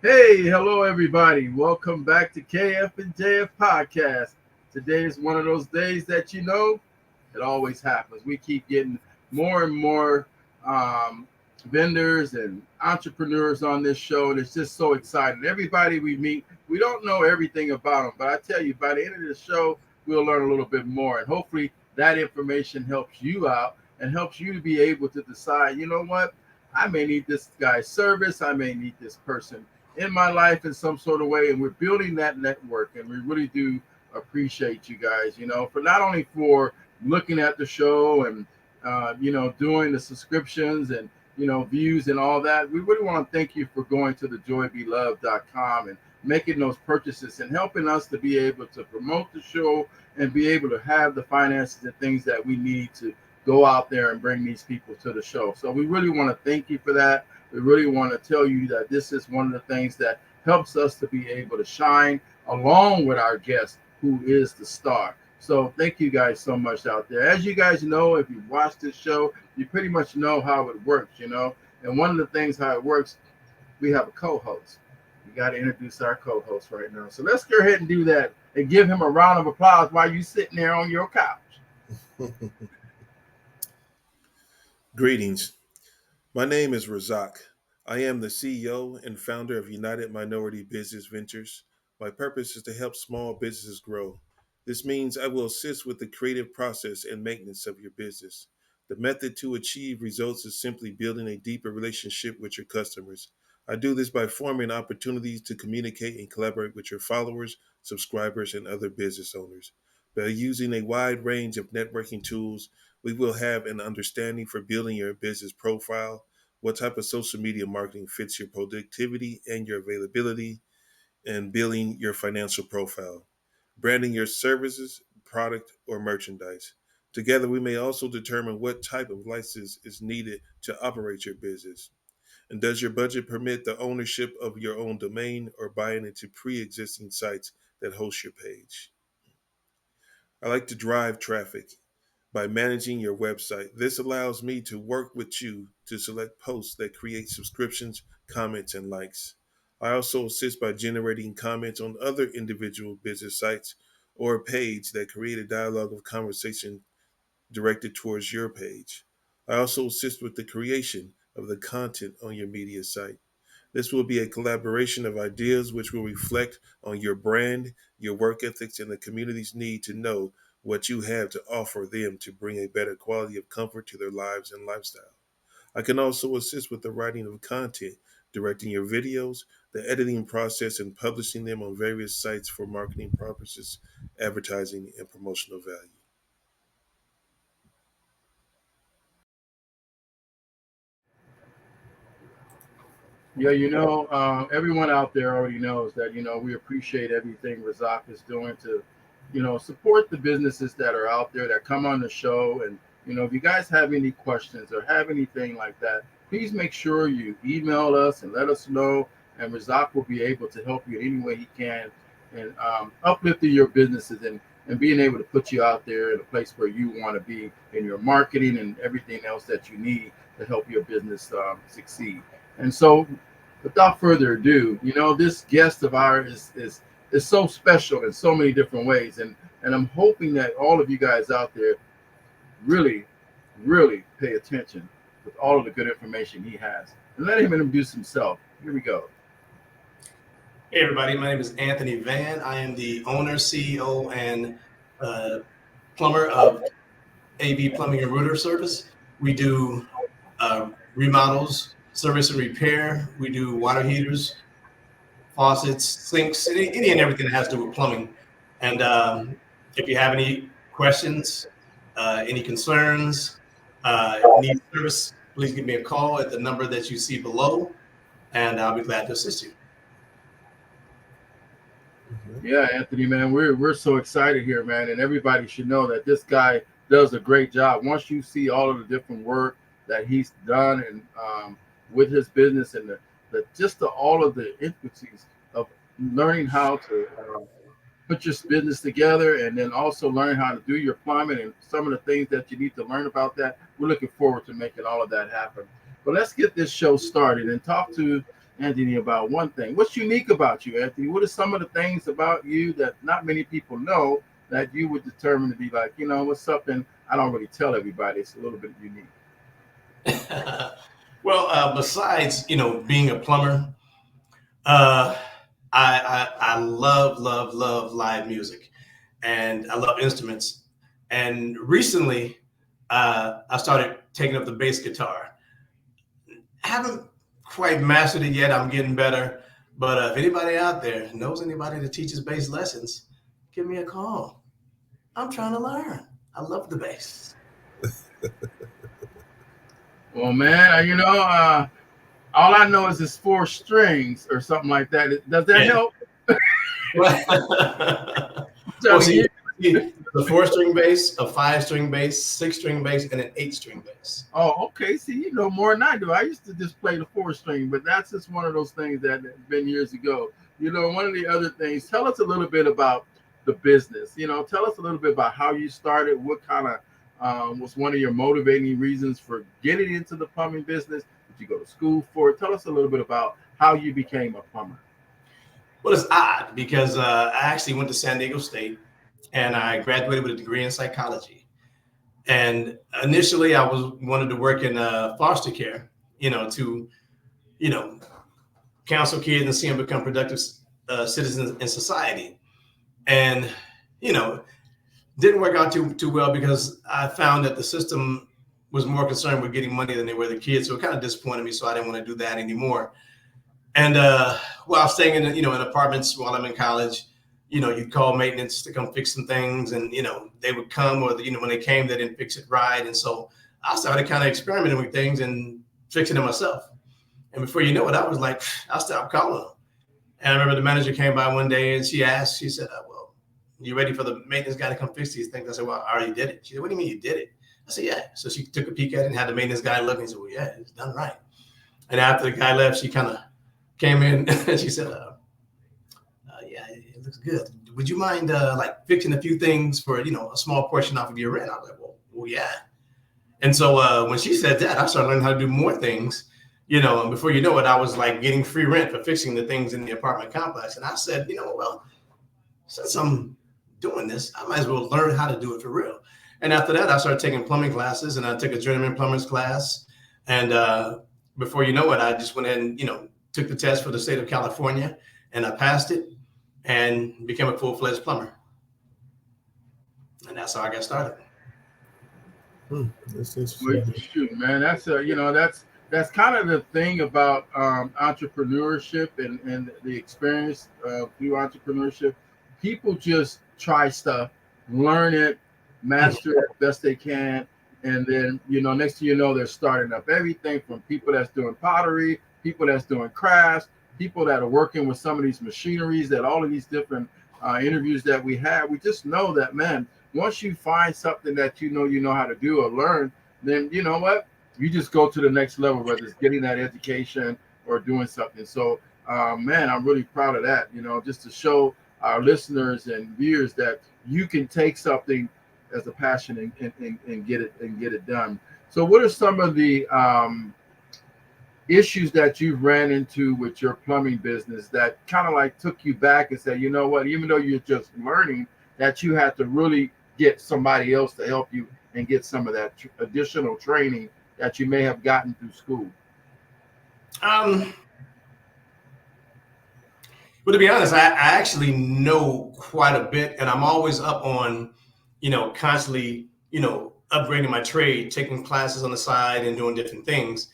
Hey, hello everybody. Welcome back to KF&JF podcast. Today is one of those days that it always happens. We keep getting more and more um, vendors and entrepreneurs on this show, and it's just so exciting. Everybody we meet, we don't know everything about them, but I tell you, by the end of the show, we'll learn a little bit more, and hopefully that information helps you out and helps you to be able to decide, you know what, I may need this guy's service, I may need this person in my life in some sort of way, and we're building that network, and we really do appreciate you guys, for not only for looking at the show and doing the subscriptions and views and all that. We really want to thank you for going to the joybeloved.com and making those purchases and helping us to be able to promote the show and be able to have the finances and things that we need to go out there and bring these people to the show. So we really want to thank you for that. We really want to tell you that this is one of the things that helps us to be able to shine along with our guest, who is the star. So thank you guys so much out there. As you guys know, if you watch this show, you pretty much know how it works. And one of the things how it works, we have a co-host. We got to introduce our co-host right now. So let's go ahead and do that and give him a round of applause while you sitting there on your couch. Greetings. My name is Razak. I am the CEO and founder of United Minority Business Ventures. My purpose is to help small businesses grow. This means I will assist with the creative process and maintenance of your business. The method to achieve results is simply building a deeper relationship with your customers. I do this by forming opportunities to communicate and collaborate with your followers, subscribers, and other business owners. By using a wide range of networking tools, we will have an understanding for building your business profile, what type of social media marketing fits your productivity and your availability, and building your financial profile, branding your services, product, or merchandise. Together, we may also determine what type of license is needed to operate your business. And does your budget permit the ownership of your own domain or buying into pre existing sites that host your page? I like to drive traffic by managing your website. This allows me to work with you to select posts that create subscriptions, comments, and likes. I also assist by generating comments on other individual business sites or a page that create a dialogue of conversation directed towards your page. I also assist with the creation of the content on your media site. This will be a collaboration of ideas which will reflect on your brand, your work ethics, and the community's need to know what you have to offer them to bring a better quality of comfort to their lives and lifestyle. I can also assist with the writing of content, directing your videos, the editing process, and publishing them on various sites for marketing purposes, advertising, and promotional value. Yeah, everyone out there already knows that, we appreciate everything Razak is doing to, support the businesses that are out there that come on the show. And, if you guys have any questions or have anything like that, please make sure you email us and let us know. And Razak will be able to help you in any way he can and uplifting your businesses and being able to put you out there in a place where you want to be in your marketing and everything else that you need to help your business succeed. And so, without further ado, this guest of ours is so special in so many different ways, and I'm hoping that all of you guys out there really, really pay attention with all of the good information he has, and let him introduce himself. Here we go. Hey, everybody. My name is Anthony Van. I am the owner, CEO, and uh, plumber of AV Plumbing and Rooter Service. We do remodels, service and repair. We do water heaters, faucets, sinks, any and everything that has to do with plumbing. And if you have any questions, any concerns, need service, please give me a call at the number that you see below, and I'll be glad to assist you. Yeah, Anthony, man, we're so excited here, man, and everybody should know that this guy does a great job. Once you see all of the different work that he's done and with his business and all of the intricacies of learning how to put your business together and then also learn how to do your plumbing and some of the things that you need to learn about that. We're looking forward to making all of that happen. But let's get this show started and talk to Anthony about one thing. What's unique about you, Anthony? What are some of the things about you that not many people know that you would determine to be like, what's something I don't really tell everybody? It's a little bit unique. Well, besides being a plumber, uh, I love live music, and I love instruments. And recently, I started taking up the bass guitar. Haven't quite mastered it yet. I'm getting better. But if anybody out there knows anybody that teaches bass lessons, give me a call. I'm trying to learn. I love the bass. Well, man, all I know is it's 4 strings or something like that. Does that Yeah. help? Well, see, the 4-string bass, a 5-string bass, 6-string bass, and an 8-string bass. Oh, okay. See, you know more than I do. I used to just play the 4 string, but that's just one of those things that been years ago. One of the other things, tell us a little bit about the business. Tell us a little bit about how you started, what kind of was one of your motivating reasons for getting into the plumbing business? Did you go to school for it? Tell us a little bit about how you became a plumber. Well, it's odd because I actually went to San Diego State and I graduated with a degree in psychology. And initially, I wanted to work in foster care, to counsel kids and see them become productive citizens in society. And didn't work out too well because I found that the system was more concerned with getting money than they were the kids. So it kind of disappointed me. So I didn't want to do that anymore. And while staying in apartments while I'm in college, you'd call maintenance to come fix some things, and they would come, or when they came, they didn't fix it right. And so I started kind of experimenting with things and fixing it myself. And before you know it, I was like, I stopped calling them. And I remember the manager came by one day and she said, well, you ready for the maintenance guy to come fix these things? I said, well, I already did it. She said, what do you mean you did it? I said, yeah. So she took a peek at it and had the maintenance guy look, and he said, well, yeah, it's done right. And after the guy left, she kind of came in and she said, yeah, it looks good. Would you mind fixing a few things for, a small portion off of your rent? I was like, well, yeah. And so when she said that, I started learning how to do more things, and before you know it, I was like getting free rent for fixing the things in the apartment complex. And I said, well, since I'm doing this, I might as well learn how to do it for real. And after that, I started taking plumbing classes, and I took a journeyman plumber's class. And before you know it, I just went in, took the test for the state of California, and I passed it and became a full-fledged plumber. And that's how I got started. That's interesting. Well, shoot, man, that's kind of the thing about entrepreneurship and the experience through entrepreneurship. People just try stuff, learn it, master it best they can, and then next thing you know, they're starting up everything from people that's doing pottery, people that's doing crafts, people that are working with some of these machineries, that all of these different interviews that we have. We just know that, man, once you find something that you know how to do or learn, then you know what, you just go to the next level, whether it's getting that education or doing something. So man, I'm really proud of that, just to show our listeners and viewers that you can take something as a passion and get it done. So what are some of the issues that you've ran into with your plumbing business that kind of like took you back and said, you know what, even though you're just learning, that you had to really get somebody else to help you and get some of that additional training that you may have gotten through school? Well, to be honest, I actually know quite a bit, and I'm always up on, constantly, upgrading my trade, taking classes on the side and doing different things.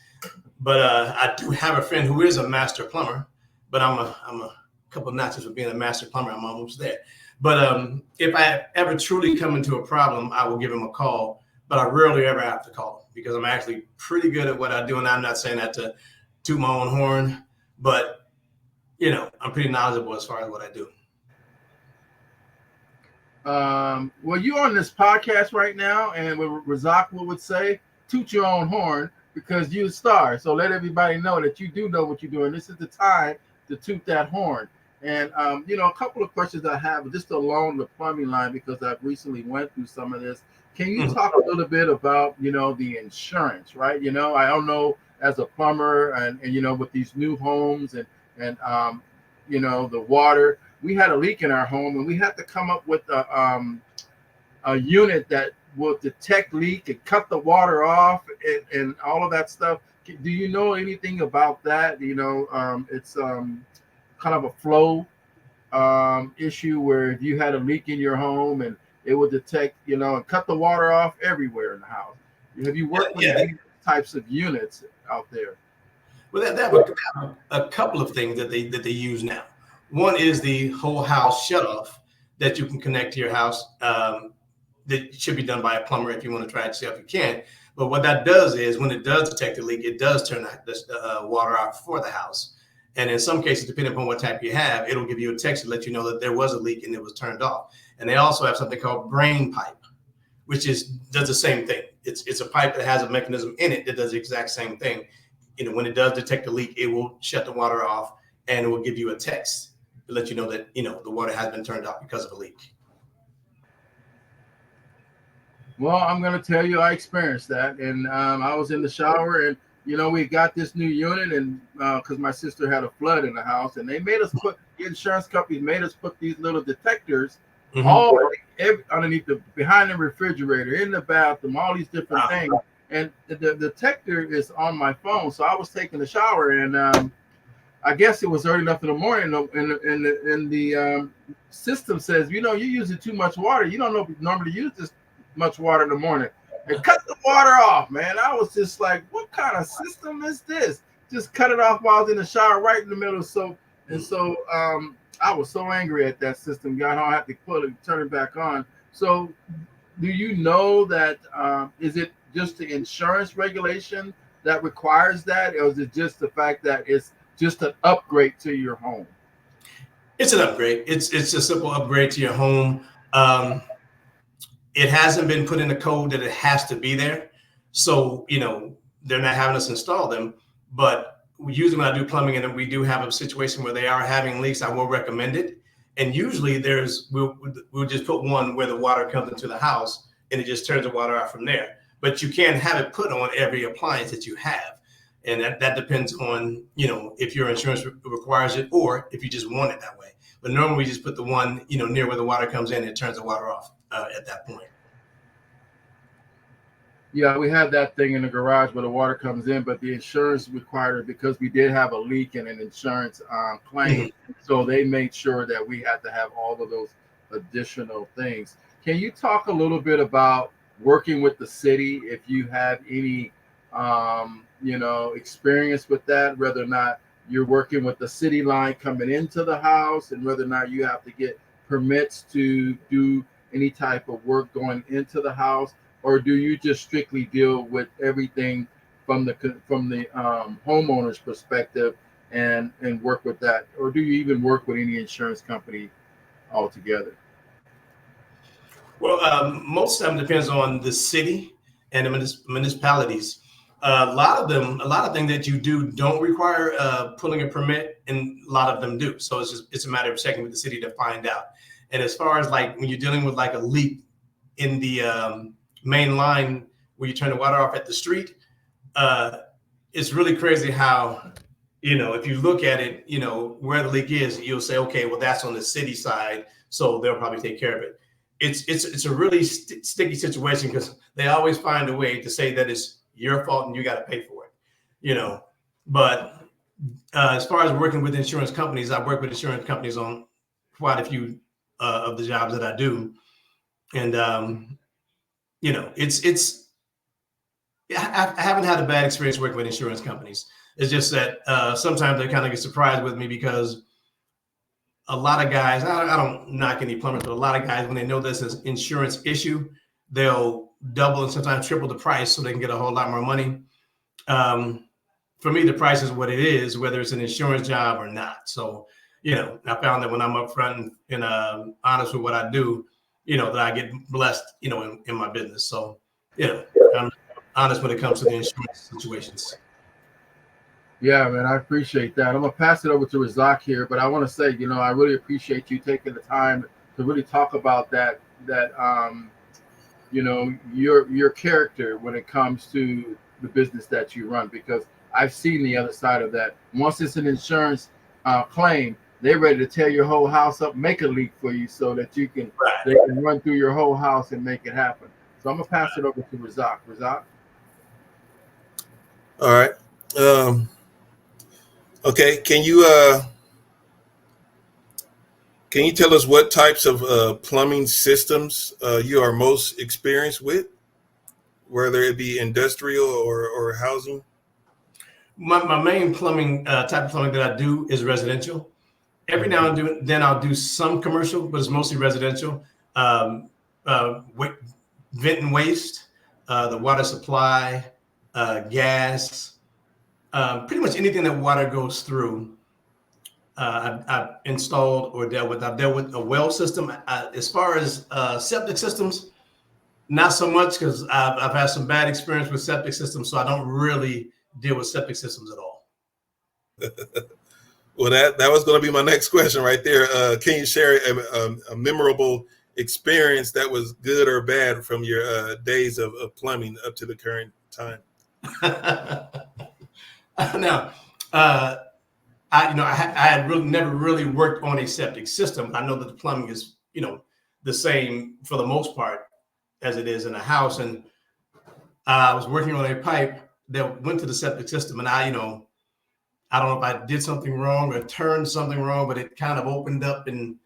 But I do have a friend who is a master plumber, but I'm a couple notches for being a master plumber. I'm almost there. But if I ever truly come into a problem, I will give him a call. But I rarely ever have to call him because I'm actually pretty good at what I do. And I'm not saying that to toot my own horn, but I'm pretty knowledgeable as far as what I do. Well, you're on this podcast right now, and what Razak would say, toot your own horn, because you're a star. So let everybody know that you do know what you're doing. This is the time to toot that horn. And a couple of questions I have just along the plumbing line, because I've recently went through some of this. Can you talk a little bit about the insurance, right? I don't know as a plumber, and with these new homes and the water. We had a leak in our home, and we had to come up with a unit that will detect leak and cut the water off and all of that stuff. Do you know anything about that? It's kind of a flow issue where if you had a leak in your home and it would detect, and cut the water off everywhere in the house. Have you worked with these types of units out there? Well, they have a couple of things that they use now. One is the whole house shutoff that you can connect to your house. That should be done by a plumber. If you want to try it yourself, you can. But what that does is when it does detect a leak, it does turn the water off for the house. And in some cases, depending upon what type you have, it'll give you a text to let you know that there was a leak and it was turned off. And they also have something called brain pipe, which does the same thing. It's a pipe that has a mechanism in it that does the exact same thing. When it does detect a leak, it will shut the water off and it will give you a text to let you know that the water has been turned off because of a leak. Well, I'm going to tell you, I experienced that, and I was in the shower, and we got this new unit, and because my sister had a flood in the house, and they made us the insurance companies made us put these little detectors all underneath behind the refrigerator, in the bathroom, all these different things. And the detector is on my phone, so I was taking the shower, and I guess it was early enough in the morning, and the system says, you're using too much water. You don't normally use this much water in the morning, and cut the water off, man. I was just like, what kind of system is this? Just cut it off while I was in the shower, right in the middle of soap. And so I was so angry at that system. God, I have to turn it back on. So do you know that is it just the insurance regulation that requires that, or is it just the fact that it's just an upgrade to your home? It's an upgrade. It's a simple upgrade to your home. It hasn't been put in the code that it has to be there. So, they're not having us install them. But usually when I do plumbing and we do have a situation where they are having leaks, I will recommend it. And usually we'll just put one where the water comes into the house and it just turns the water out from there. But you can't have it put on every appliance that you have. And that depends on, if your insurance requires it or if you just want it that way. But normally we just put the one, near where the water comes in and it turns the water off at that point. Yeah, we have that thing in the garage where the water comes in, but the insurance required it because we did have a leak and an insurance claim. So they made sure that we had to have all of those additional things. Can you talk a little bit about working with the city, if you have any experience with that, whether or not you're working with the city line coming into the house, and whether or not you have to get permits to do any type of work going into the house, or do you just strictly deal with everything from the homeowner's perspective and work with that, or do you even work with any insurance company altogether? Well, most of them depends on the city and the municipalities. A lot of things that you do don't require pulling a permit, and a lot of them do. So it's a matter of checking with the city to find out. And as far as like when you're dealing with like a leak in the main line where you turn the water off at the street, it's really crazy how, if you look at it, where the leak is, you'll say, okay, well, that's on the city side, so they'll probably take care of it. It's a really sticky situation because they always find a way to say that it's your fault and you got to pay for it, But as far as working with insurance companies, I work with insurance companies on quite a few of the jobs that I do, and I haven't had a bad experience working with insurance companies. It's just that sometimes they kind of get surprised with me because a lot of guys, I don't knock any plumbers, but a lot of guys, when they know this is an insurance issue, they'll double and sometimes triple the price so they can get a whole lot more money. For me, the price is what it is, whether it's an insurance job or not. So, I found that when I'm upfront and honest with what I do, that I get blessed, in my business. So, I'm honest when it comes to the insurance situations. Yeah, man, I appreciate that. I'm gonna pass it over to Razak here, but I want to say, I really appreciate you taking the time to really talk about that your character when it comes to the business that you run, because I've seen the other side of that. Once it's an insurance claim, they're ready to tear your whole house up, make a leak for you, so that they can run through your whole house and make it happen. So I'm gonna pass it over to Razak. Razak. All right. Okay. Can you tell us what types of plumbing systems you are most experienced with, whether it be industrial or housing? My main plumbing type of plumbing that I do is residential. Every now and then I'll do some commercial, but it's mostly residential. Um, Vent and waste, the water supply, gas, pretty much anything that water goes through. I've installed or dealt with. I've dealt with a well system. As far as septic systems, not so much, because I've had some bad experience with septic systems, so I don't really deal with septic systems at all. Well, that was going to be my next question right there. Can you share a memorable experience that was good or bad from your days of plumbing up to the current time? Now, I had really never really worked on a septic system. I know that the plumbing is, the same for the most part as it is in a house. And I was working on a pipe that went to the septic system, and I don't know if I did something wrong or turned something wrong, but it kind of opened up, and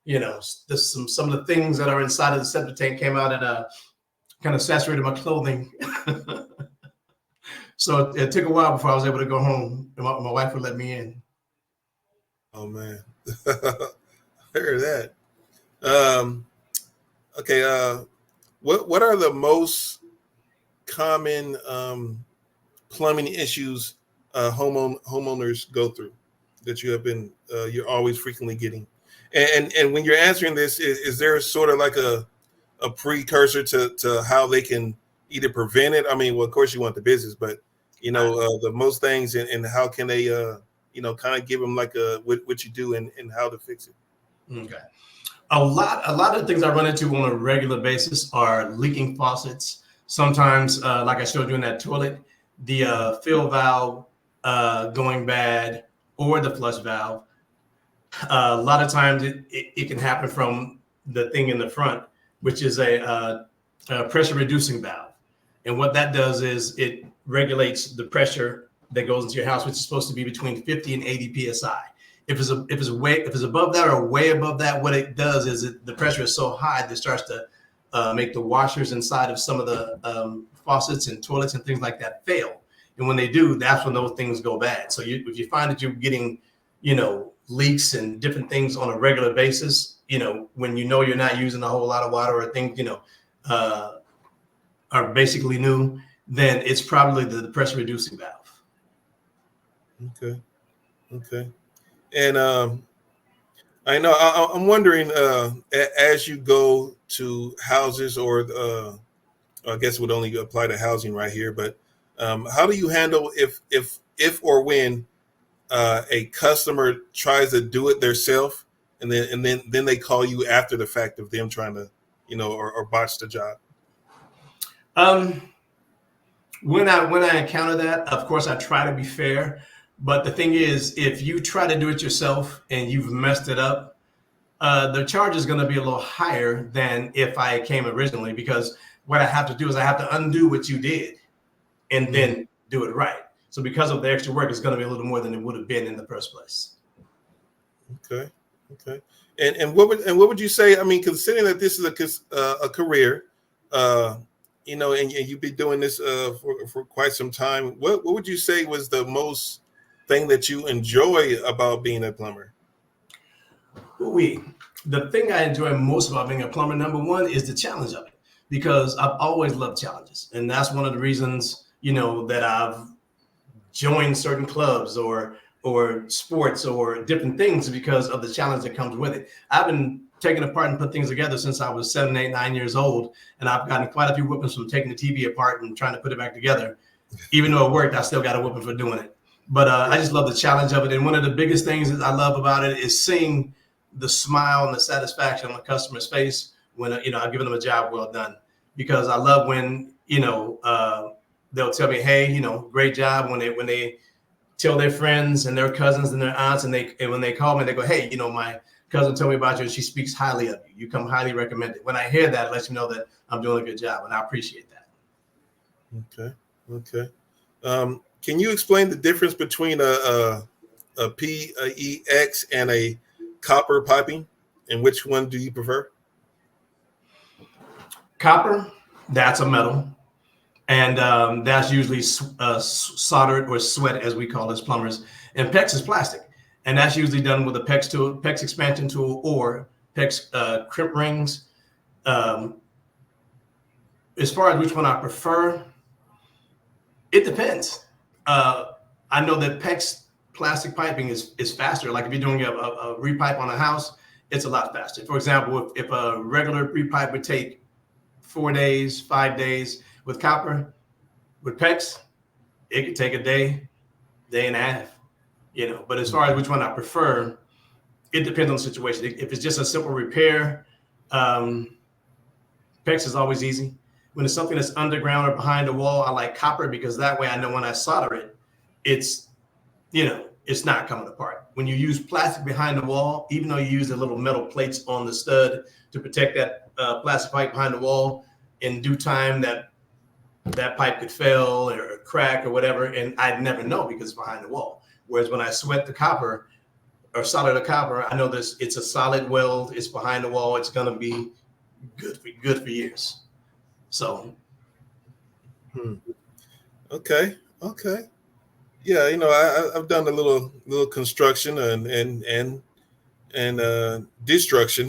some of the things that are inside of the septic tank came out and kind of saturated my clothing. So it took a while before I was able to go home, and my wife would let me in. Oh man, I heard that. Okay, what are the most common plumbing issues homeowners go through that you're always frequently getting? And when you're answering this, is there sort of like a precursor to how they can either prevent it? I mean, well, of course you want the business, but the most things, and how can they kind of give them like what you do and how to fix it? Okay. A lot of the things I run into on a regular basis are leaking faucets. Sometimes, like I showed you in that toilet, the fill valve going bad, or the flush valve. A lot of times it can happen from the thing in the front, which is a pressure reducing valve. And what that does is it regulates the pressure that goes into your house, which is supposed to be between 50 and 80 psi. If it's above that or way above that, what it does is the pressure is so high that it starts to make the washers inside of some of the faucets and toilets and things like that fail. And when they do, that's when those things go bad. So if you find that you're getting, leaks and different things on a regular basis, when you're not using a whole lot of water, or things, are basically new, then it's probably the pressure reducing valve. Okay. And I know I'm wondering, as you go to houses, or I guess it would only apply to housing right here, but how do you handle if or when a customer tries to do it themselves, and then they call you after the fact of them trying to, or botch the job? When I encounter that, of course, I try to be fair. But the thing is, if you try to do it yourself and you've messed it up, the charge is going to be a little higher than if I came originally, because what I have to do is I have to undo what you did and then do it right. So because of the extra work, it's going to be a little more than it would have been in the first place. Okay. And what would you say? I mean, considering that this is a career, and you've been doing this for quite some time, what would you say was the most thing that you enjoy about being a plumber? The thing I enjoy most about being a plumber, number one, is the challenge of it, because I've always loved challenges. And that's one of the reasons, that I've joined certain clubs or sports or different things, because of the challenge that comes with it. I've been taking apart and put things together since I was 7, 8, 9 years old. And I've gotten quite a few whippings from taking the TV apart and trying to put it back together. Even though it worked, I still got a whipping for doing it. But I just love the challenge of it. And one of the biggest things that I love about it is seeing the smile and the satisfaction on the customer's face when, I've given them a job well done. Because I love when, they'll tell me, hey, great job when they tell their friends and their cousins and their aunts, and when they call me, they go, hey, my cousin told me about you, and she speaks highly of you. You come highly recommended. When I hear that, it lets you know that I'm doing a good job, and I appreciate that. Okay. Can you explain the difference between a PEX and a copper piping, and which one do you prefer? Copper, that's a metal. And that's usually soldered or sweat, as we call it as plumbers. And PEX is plastic. And that's usually done with a PEX tool, PEX expansion tool, or PEX crimp rings. As far as which one I prefer, it depends. I know that PEX plastic piping is faster. Like if you're doing a repipe on a house, it's a lot faster. For example, if a regular repipe would take 4 days, 5 days, with copper, with PEX, it could take a day and a half, But as far as which one I prefer, it depends on the situation. If it's just a simple repair, PEX is always easy. When it's something that's underground or behind the wall, I like copper because that way I know when I solder it, it's not coming apart. When you use plastic behind the wall, even though you use the little metal plates on the stud to protect that plastic pipe behind the wall, in due time that pipe could fail or crack or whatever, and I'd never know because it's behind the wall. Whereas when I sweat the copper or solder the copper, I know it's a solid weld, it's behind the wall, it's gonna be good for years. So. Okay. Yeah, I've done a little construction and destruction.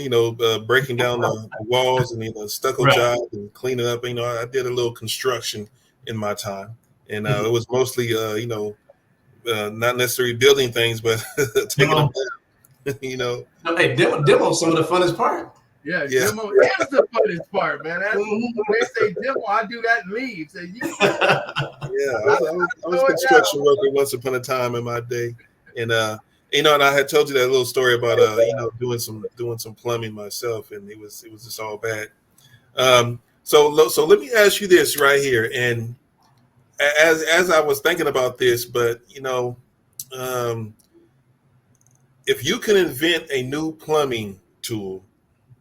Breaking down the walls and stucco Right. job and cleaning up. I did a little construction in my time, and it was mostly not necessarily building things, but taking them down. Hey, demo some of the funnest part. Yeah, demo is the funnest part, man. That's, when they say demo, I do that and leave. Say, I was a construction worker once upon a time in my day, and and I had told you that little story about doing some plumbing myself, and it was just all bad. So let me ask you this right here, and as I was thinking about this, but if you could invent a new plumbing tool,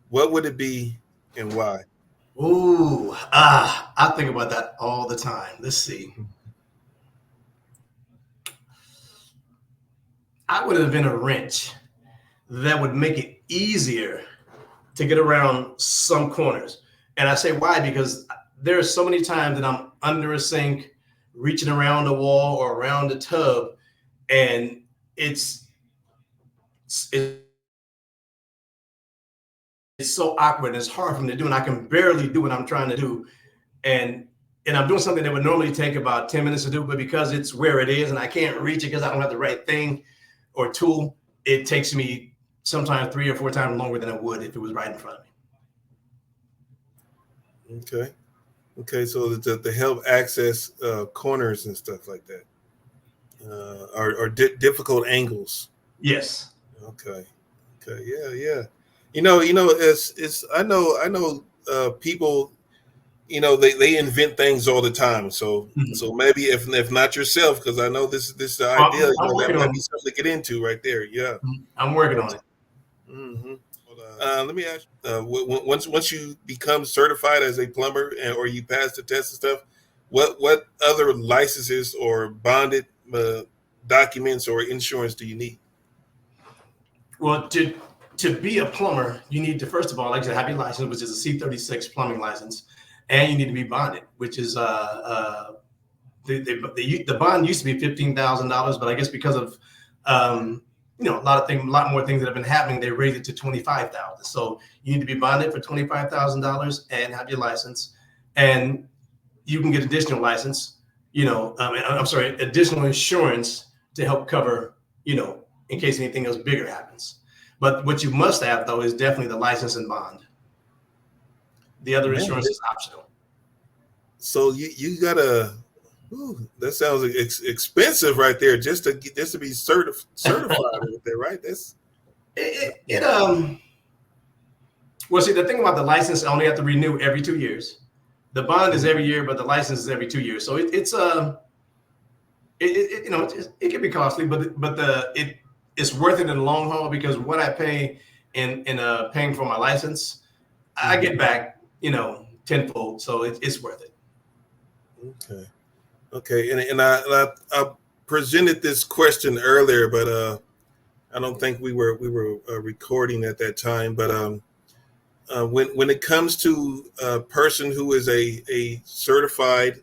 what would it be and why? Ooh, I think about that all the time. Let's see. I would invent a wrench that would make it easier to get around some corners. And I say why, because there are so many times that I'm under a sink, reaching around the wall or around the tub, and it's so awkward and it's hard for me to do, and I can barely do what I'm trying to do. And I'm doing something that would normally take about 10 minutes to do, but because it's where it is and I can't reach it because I don't have the right thing or tool, it takes me sometimes 3 or 4 times longer than it would if it was right in front of me. Okay. So to help access corners and stuff like that, or difficult angles. Yes. Okay. Yeah. It's I know people, they invent things all the time. So so maybe if not yourself, because I know this is the idea, that might be something to get into right there. Yeah. I'm working on it. Mm-hmm. Let me ask you, once you become certified as a plumber or you pass the test and stuff, what other licenses or bonded documents or insurance do you need? Well, to be a plumber, you need to, first of all, like I said, have your license, which is a C36 plumbing license, and you need to be bonded, which is the bond used to be $15,000, but I guess because of a lot more things that have been happening, they raised it to $25,000. So you need to be bonded for $25,000 and have your license, and you can get additional license. Additional insurance to help cover, in case anything else bigger happens. But what you must have, though, is definitely the license and bond. The other insurance is optional. So you gotta. Ooh, that sounds expensive right there, just to be certified with it, right? That's well, see, the thing about the license, I only have to renew every 2 years. The bond is every year, but the license is every 2 years. So it can be costly, but it's worth it in the long haul, because what I pay in paying for my license, I get back, tenfold. So it's worth it. Okay. And I presented this question earlier, but I don't think we were recording at that time. But when it comes to a person who is a certified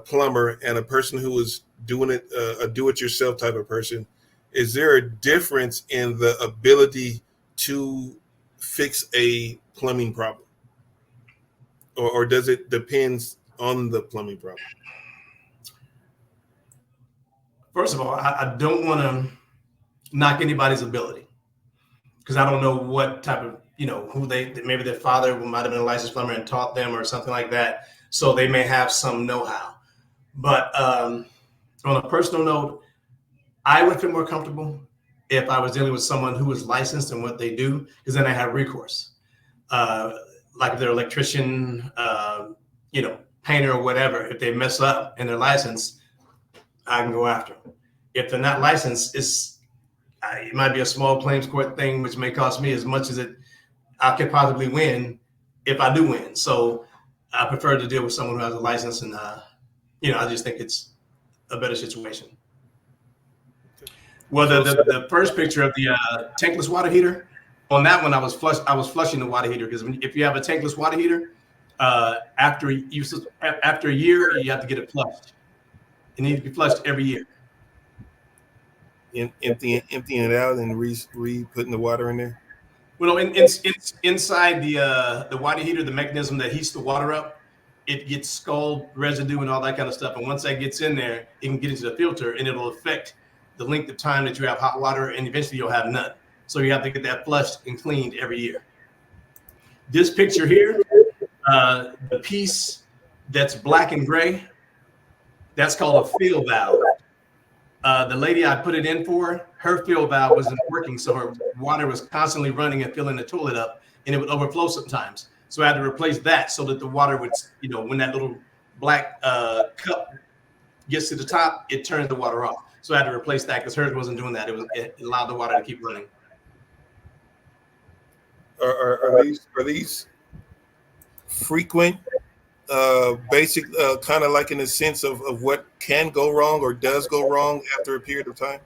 plumber and a person who is doing it, a do-it-yourself type of person, is there a difference in the ability to fix a plumbing problem, or does it depends on the plumbing problem? First of all, I don't want to knock anybody's ability, because I don't know what type of, who maybe their father might have been a licensed plumber and taught them or something like that. So they may have some know-how. But on a personal note, I would feel more comfortable if I was dealing with someone who is licensed in what they do, because then I have recourse. Like if they're an electrician, painter or whatever, if they mess up in their license, I can go after them. If they're not licensed, it might be a small claims court thing, which may cost me as much as I could possibly win if I do win. So I prefer to deal with someone who has a license, and I just think it's a better situation. Well, the first picture of the tankless water heater, on that one I was flushing the water heater, because if you have a tankless water heater, after a year you have to get it flushed. It needs to be flushed every year. Emptying it out and putting the water in there. Well, inside the water heater, the mechanism that heats the water up, it gets scald residue and all that kind of stuff. And once that gets in there, it can get into the filter, and it'll affect the length of time that you have hot water, and eventually you'll have none. So you have to get that flushed and cleaned every year. This picture here, the piece that's black and gray, that's called a fill valve. The lady I put it in for, her fill valve wasn't working, so her water was constantly running and filling the toilet up, and it would overflow sometimes. So I had to replace that so that the water would, when that little black cup gets to the top, it turns the water off. So I had to replace that, because hers wasn't doing that. It allowed the water to keep running. Are these frequent, basic, kind of like in the sense of what can go wrong or does go wrong after a period of time?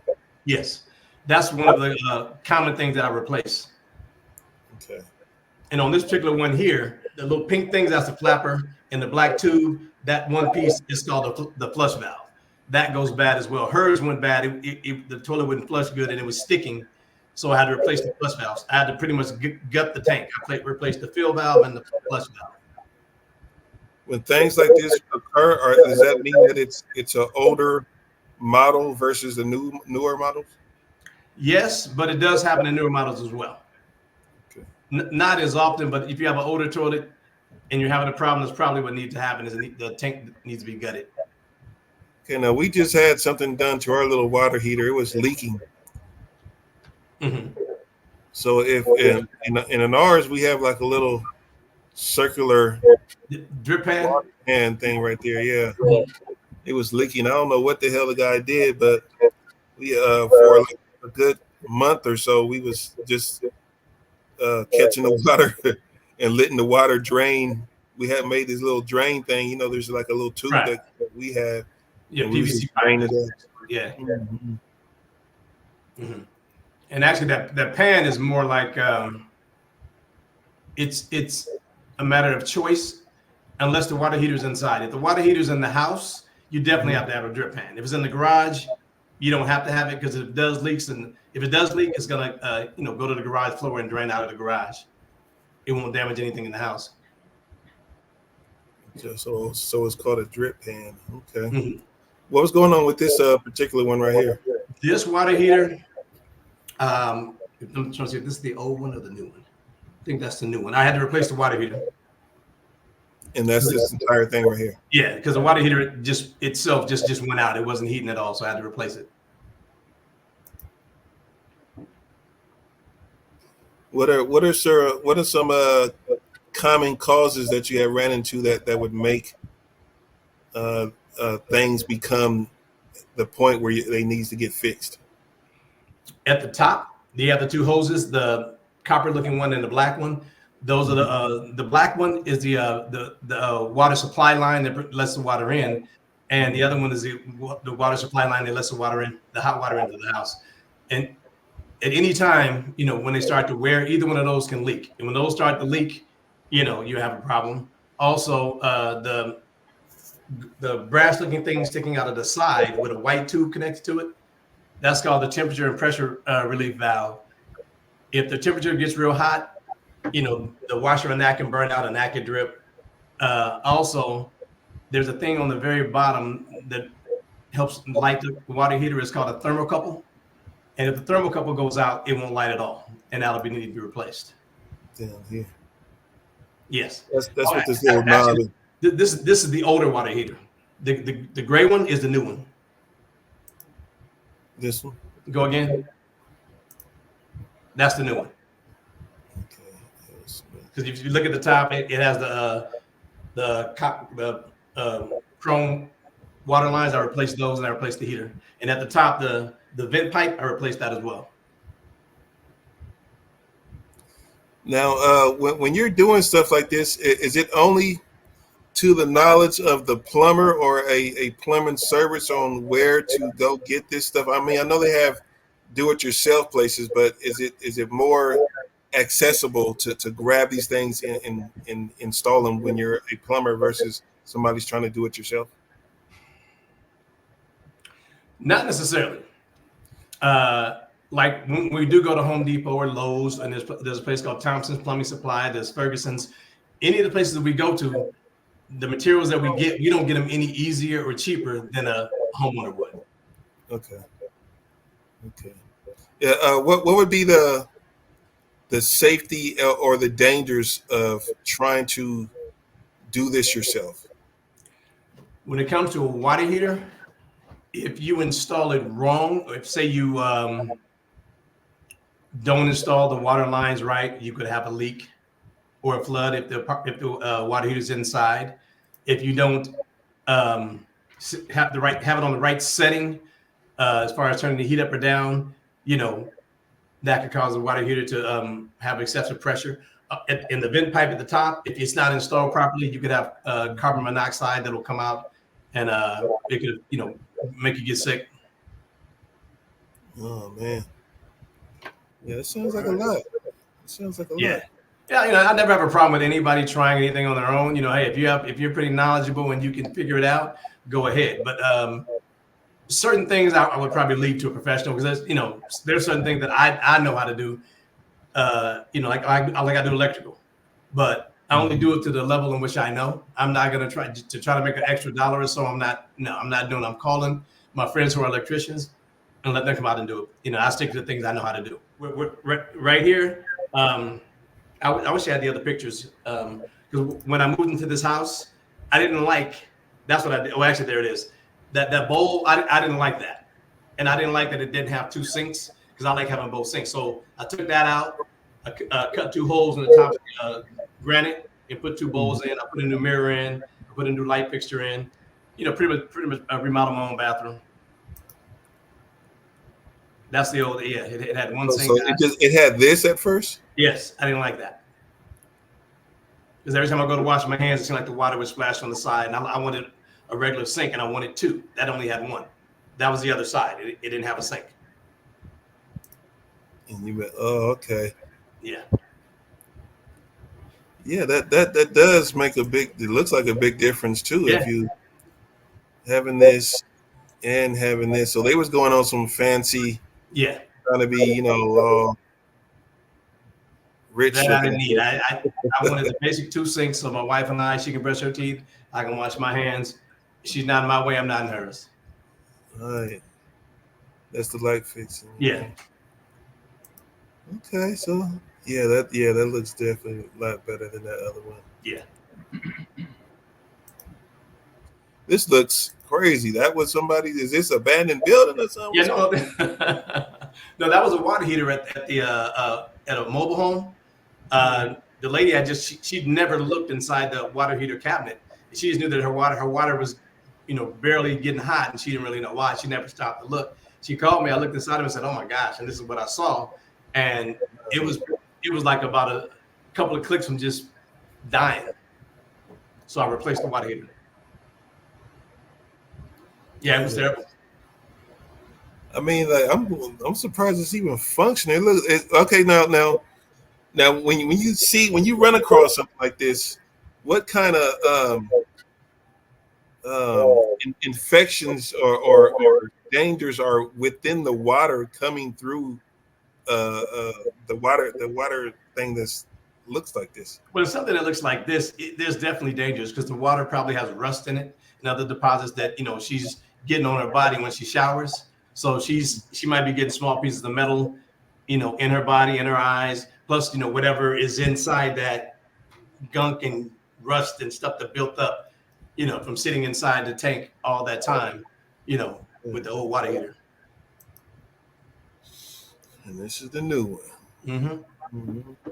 Yes, that's one of the common things that I replace. Okay. And on this particular one here, the little pink things, that's the flapper, and the black tube, that one piece is called the flush valve. That goes bad as well. Hers went bad. The toilet wouldn't flush good, and it was sticking. So I had to replace the flush valves. I had to pretty much gut the tank. I replaced the fill valve and the flush valve. When things like this occur, does that mean that it's an older model versus the newer models? Yes, but it does happen in newer models as well. Okay. Not as often, but if you have an older toilet and you're having a problem, that's probably what needs to happen, is the tank needs to be gutted. Okay, now we just had something done to our little water heater. It was leaking. Mm-hmm. So if in ours, we have like a little circular drip pan thing right there. Yeah. It was leaking. I don't know what the hell the guy did, but we for like a good month or so, we was just catching the water and letting the water drain. We had made this little drain thing. There's like a little tube that we have. Yeah, PVC pipe. Yeah. Mm-hmm. Mm-hmm. And actually, that pan is more like it's a matter of choice, unless the water heater's inside. If the water heater's in the house, you definitely have to have a drip pan. If it's in the garage, you don't have to have it, because if it does leak, it's gonna go to the garage floor and drain out of the garage. It won't damage anything in the house. So it's called a drip pan. Okay. Mm-hmm. What was going on with this particular one right here? This water heater, I'm trying to see if this is the old one or the new one. I think that's the new one. I had to replace the water heater. And that's this entire thing right here? Yeah, because the water heater itself just went out. It wasn't heating at all, so I had to replace it. What are some common causes that you have ran into that would make things become the point where they needs to get fixed? At the top, you have the two hoses, the copper-looking one and the black one. Those are the black one is the water supply line that lets the water in, and the other one is the water supply line that lets the water in, the hot water into the house. And at any time, when they start to wear, either one of those can leak. And when those start to leak, you have a problem. Also, the brass-looking thing sticking out of the side with a white tube connected to it, that's called the temperature and pressure relief valve. If the temperature gets real hot, the washer and that can burn out and that can drip. Also, there's a thing on the very bottom that helps light the water heater. It's called a thermocouple. And if the thermocouple goes out, it won't light at all. And that'll need to be replaced. Down here. Yes. That's what this little knob is. This is the older water heater. The gray one is the new one. This one? Go again. That's the new one. Because if you look at the top, it has the chrome water lines. I replaced those and I replaced the heater. And at the top, the vent pipe, I replaced that as well. Now, when you're doing stuff like this, is it only to the knowledge of the plumber or a plumbing service on where to go get this stuff? I mean, I know they have do-it-yourself places, but is it more accessible to grab these things and install them when you're a plumber versus somebody's trying to do it yourself? Not necessarily. Like when we do go to Home Depot or Lowe's, and there's a place called Thompson's Plumbing Supply, there's Ferguson's, any of the places that we go to, the materials that we get, we don't get them any easier or cheaper than a homeowner would. Okay. Yeah. What would be the safety or the dangers of trying to do this yourself? When it comes to a water heater, if you install it wrong, if say you don't install the water lines right, you could have a leak or a flood if the water heater is inside. If you don't have it on the right setting, as far as turning the heat up or down, that could cause the water heater to have excessive pressure. In the vent pipe at the top, if it's not installed properly, you could have carbon monoxide that will come out, and it could make you get sick. Oh man. Yeah, it sounds like a lot. Yeah, I never have a problem with anybody trying anything on their own. Hey, if you're pretty knowledgeable and you can figure it out, go ahead. But certain things I would probably leave to a professional, because there's certain things that I know how to do. Like I do electrical, but I only do it to the level in which I know. I'm not going to try to make an extra dollar or so. I'm not doing. I'm calling my friends who are electricians and let them come out and do it. I stick to the things I know how to do. We're right here. I wish I had the other pictures, because when I moved into this house, I didn't like. That's what I did. Oh, actually, there it is. That bowl, I didn't like that, and I didn't like that it didn't have two sinks, because I like having both sinks. So I took that out. I cut two holes in the top of granite and put two bowls in. I put a new mirror in. I put a new light fixture in. Pretty much remodel my own bathroom. That's the old, yeah. It had one sink. So it had this at first? Yes, I didn't like that. Because every time I go to wash my hands, it seemed like the water would splash on the side. And I wanted a regular sink, and I wanted two. That only had one. That was the other side. It didn't have a sink. And you went, oh, okay. Yeah. Yeah, that does make it looks like a big difference too. Yeah. If you having this and having this. So they was going on some fancy, trying to be, rich. That I didn't need. I wanted the basic two sinks, so my wife and I, she can brush her teeth, I can wash my hands. She's not in my way, I'm not in hers. All right. That's the light fixing. Yeah. Okay, so that looks definitely a lot better than that other one. Yeah. This looks crazy. That was somebody. Is this abandoned building or something? Yeah, no, that was a water heater at a mobile home. the lady had she'd never looked inside the water heater cabinet. She just knew that her water was, barely getting hot, and she didn't really know why. She never stopped to look. She called me. I looked inside of it and said, "Oh my gosh!" And this is what I saw, and it was like about a couple of clicks from just dying. So I replaced the water heater. Yeah, it was terrible. I mean, like I'm surprised it's even functioning. Look, okay, now when you run across something like this, what kind of infections or dangers are within the water coming through the water thing that looks like this? Well, it's something that looks like this. There's definitely dangers because the water probably has rust in it and other deposits that she's getting on her body when she showers. So she might be getting small pieces of metal, in her body, in her eyes, plus whatever is inside that gunk and rust and stuff that built up, from sitting inside the tank all that time, with the old water heater. And this is the new one. Mm-hmm. Mm-hmm.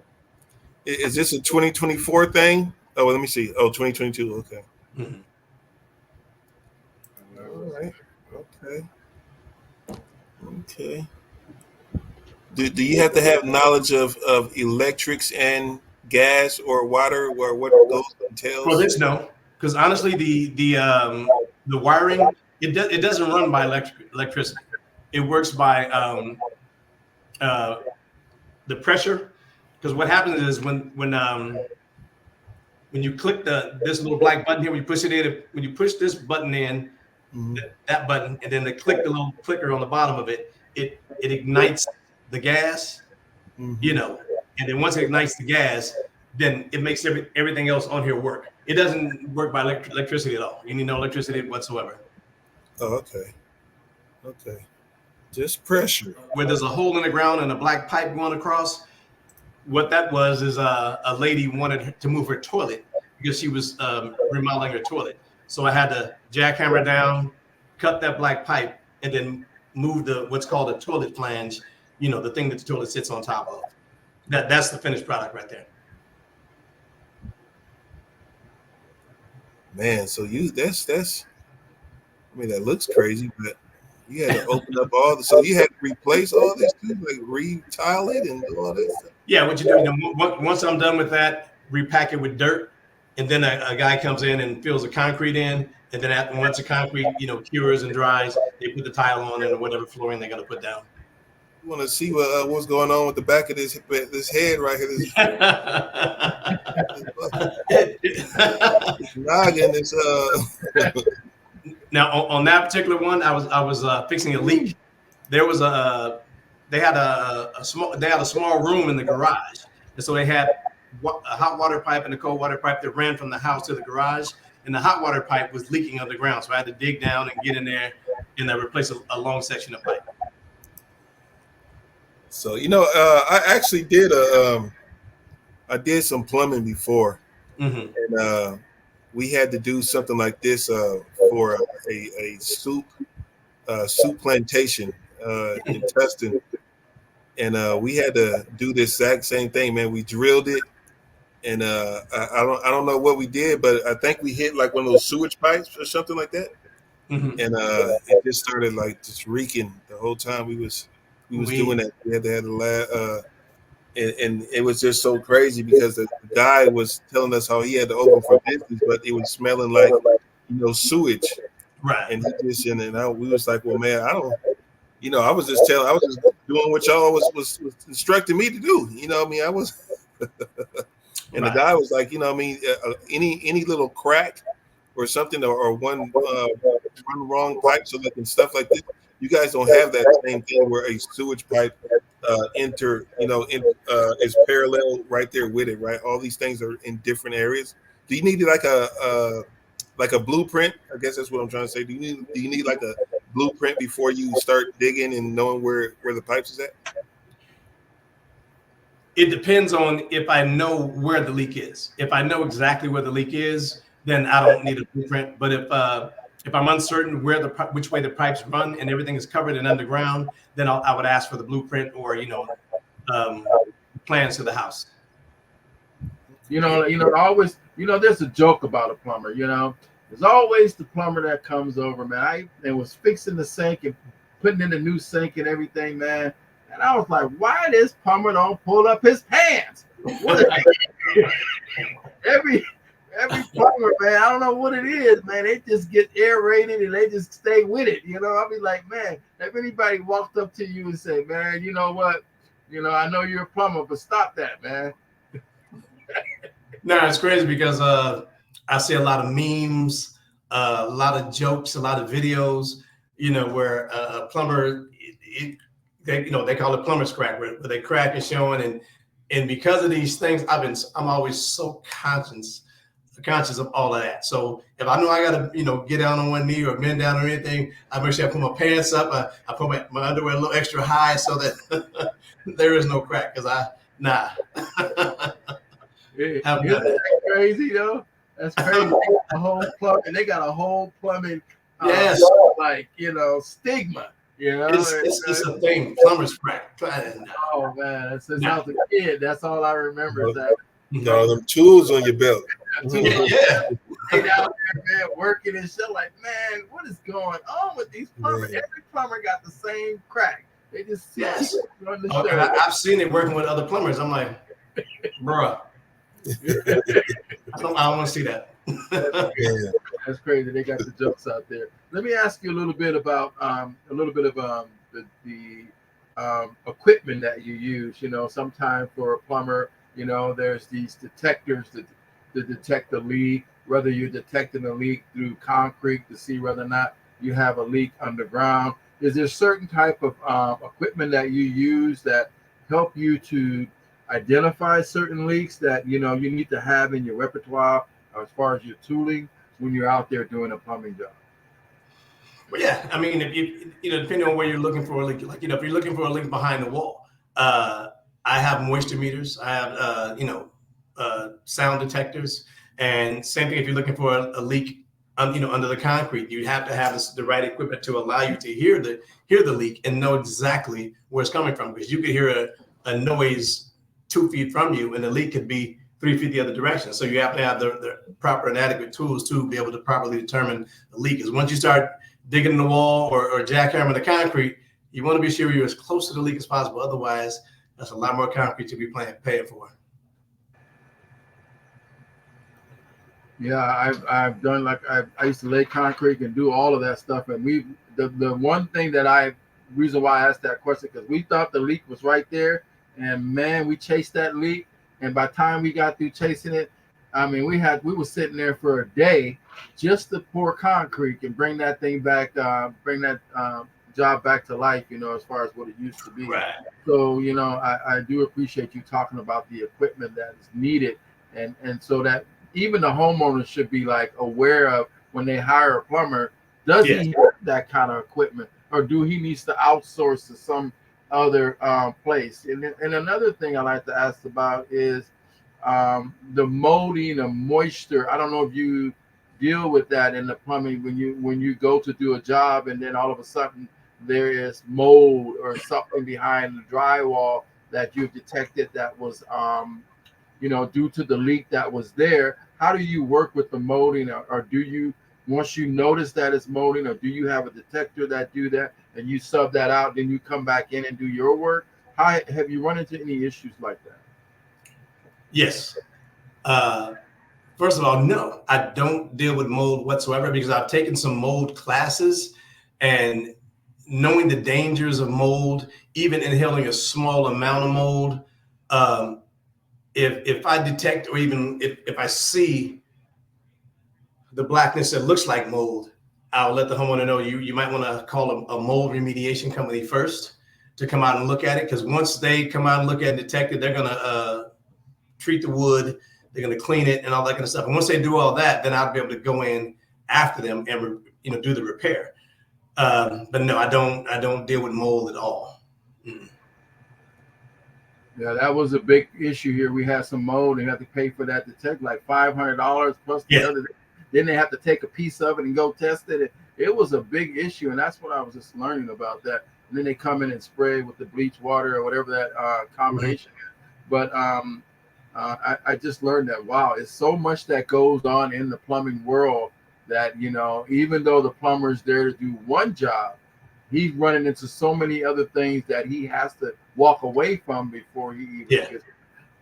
Is this a 2024 thing? Oh, well, let me see. Oh, 2022. Okay. Mm-hmm. All right. Okay. Do you have to have knowledge of electrics and gas or water, or what those entails? Well, this no, because honestly, the wiring it doesn't run by electricity. It works by the pressure. Because what happens is when you click this little black button here, when you push this button in, Mm-hmm. that button, and then click the little clicker on the bottom of it, it ignites the gas, Mm-hmm. and then once it ignites the gas, then it makes everything else on here work. It doesn't work by electricity at all. You need no electricity whatsoever. Oh, okay. Just pressure. Where there's a hole in the ground and a black pipe going across, what that was is a lady wanted to move her toilet because she was remodeling her toilet. So I had to jackhammer down, cut that black pipe, and then move what's called a toilet flange, the thing that the toilet sits on top of. That's the finished product right there. Man, so that's I mean, that looks crazy, but you had to open up so you had to replace all this too, like retile it and do all this stuff. Yeah, what you do, once I'm done with that, repack it with dirt, and then a guy comes in and fills the concrete in, and then once the concrete, cures and dries, they put the tile on and whatever flooring they're gonna put down. You want to see what's going on with the back of this head right here? This noggin is Now on that particular one, I was fixing a leak. There was they had a small room in the garage, and so they had a hot water pipe and a cold water pipe that ran from the house to the garage, and the hot water pipe was leaking underground, so I had to dig down and get in there and replace a long section of pipe. So I actually did I did some plumbing before, and we had to do something like this for a soup plantation in Tustin, and we had to do this exact same thing, man. We drilled it, and I don't know what we did, but I think we hit like one of those sewage pipes or something like that, and it just started like just reeking the whole time we was doing that. We had to have the lab, and it was just so crazy because the guy was telling us how he had to open for business, but it was smelling like sewage, right? And we was like, well, man, I don't, I was just doing what y'all was instructing me to do. I mean, I was, and right. The guy was like, any little crack or something or one wrong pipe so that and stuff like this. You guys don't have that same thing where a sewage pipe is parallel right there with it, right? All these things are in different areas. Do you need like a blueprint? I guess that's what I'm trying to say. Do you need like a blueprint before you start digging and knowing where the pipes is at? It depends on if I know where the leak is. If I know exactly where the leak is, then I don't need a blueprint. But if I'm uncertain which way the pipes run and everything is covered and underground, then I would ask for the blueprint or plans to the house. Always, there's a joke about a plumber. There's always the plumber that comes over, man. And was fixing the sink and putting in the new sink and everything, man. And I was like, why this plumber don't pull up his pants? What is every plumber, man, I don't know what it is, man. They just get aerated and they just stay with it. I'll be like, man, if anybody walked up to you and said, man, you know what? I know you're a plumber, but stop that, man. No, it's crazy because I see a lot of memes, a lot of jokes, a lot of videos, where a plumber, they call it plumber's crack, where they crack is showing, and because of these things, I'm always so conscious of all of that. So if I know I gotta, get down on one knee or bend down or anything, I make sure I put my pants up. I put my underwear a little extra high so that there is no crack. Cause That's crazy though. That's crazy. They got a whole plumbing, yes, stigma. It's a thing. Plumber's crack. Oh man, since I was a kid, that's all I remember. Is that them tools on your belt. Yeah. They out there, man, working and shit. Like, man, what is going on with these plumbers? Man. Every plumber got the same crack. They just Yes. on the show. I've seen it working with other plumbers. I'm like, bruh. I don't want to see that. That's crazy. They got the jokes out there. Let me ask you a little bit about the equipment that you use. Sometimes for a plumber, there's these detectors that detect the leak. Whether you're detecting a leak through concrete to see whether or not you have a leak underground. Is there certain type of equipment that you use that help you to identify certain leaks that you need to have in your repertoire as far as your tooling when you're out there doing a plumbing job? Well, yeah, I mean, if you depending on where you're looking for a leak, like if you're looking for a leak behind the wall, I have moisture meters, I have sound detectors, and same thing if you're looking for a leak under the concrete, you have to have the right equipment to allow you to hear the leak and know exactly where it's coming from, because you could hear a noise 2 feet from you, and the leak could be 3 feet the other direction. So you have to have the proper and adequate tools to be able to properly determine the leak. Because once you start digging in the wall or jackhammering the concrete, you want to be sure you're as close to the leak as possible. Otherwise, that's a lot more concrete to be paying for. Yeah, I've done I used to lay concrete and do all of that stuff, and the one thing reason why I asked that question, because we thought the leak was right there, and man, we chased that leak, and by the time we got through chasing it, I mean we were sitting there for a day just to pour concrete and bring that thing back, bring that job back to life, as far as what it used to be. Right. So I do appreciate you talking about the equipment that is needed, and so that even the homeowners should be aware of when they hire a plumber. Does he have that kind of equipment, or do he needs to outsource to some other place? And another thing I like to ask about is the molding of moisture. I don't know if you deal with that in the plumbing when you go to do a job and then all of a sudden there is mold or something behind the drywall that you've detected that was due to the leak that was there. How do you work with the molding, or do you, once you notice that it's molding, or do you have a detector that do that and you sub that out, then you come back in and do your work? How have you run into any issues like that? Yes. First of all, no, I don't deal with mold whatsoever, because I've taken some mold classes, and knowing the dangers of mold, even inhaling a small amount of mold, if I detect, or even if I see the blackness that looks like mold, I'll let the homeowner know you might want to call a mold remediation company first to come out and look at it. Because once they come out and look at it and detect it, they're going to treat the wood, they're going to clean it and all that kind of stuff. And once they do all that, then I'll be able to go in after them and do the repair. But no, I don't deal with mold at all. Mm. Yeah, that was a big issue here. We had some mold and you have to pay for that to test, like $500 plus the other. Then they have to take a piece of it and go test it. It was a big issue, and that's what I was just learning about that. And then they come in and spray with the bleach water or whatever that combination is. But I just learned that, wow, it's so much that goes on in the plumbing world that, even though the plumber's there to do one job, he's running into so many other things that he has to walk away from Yeah.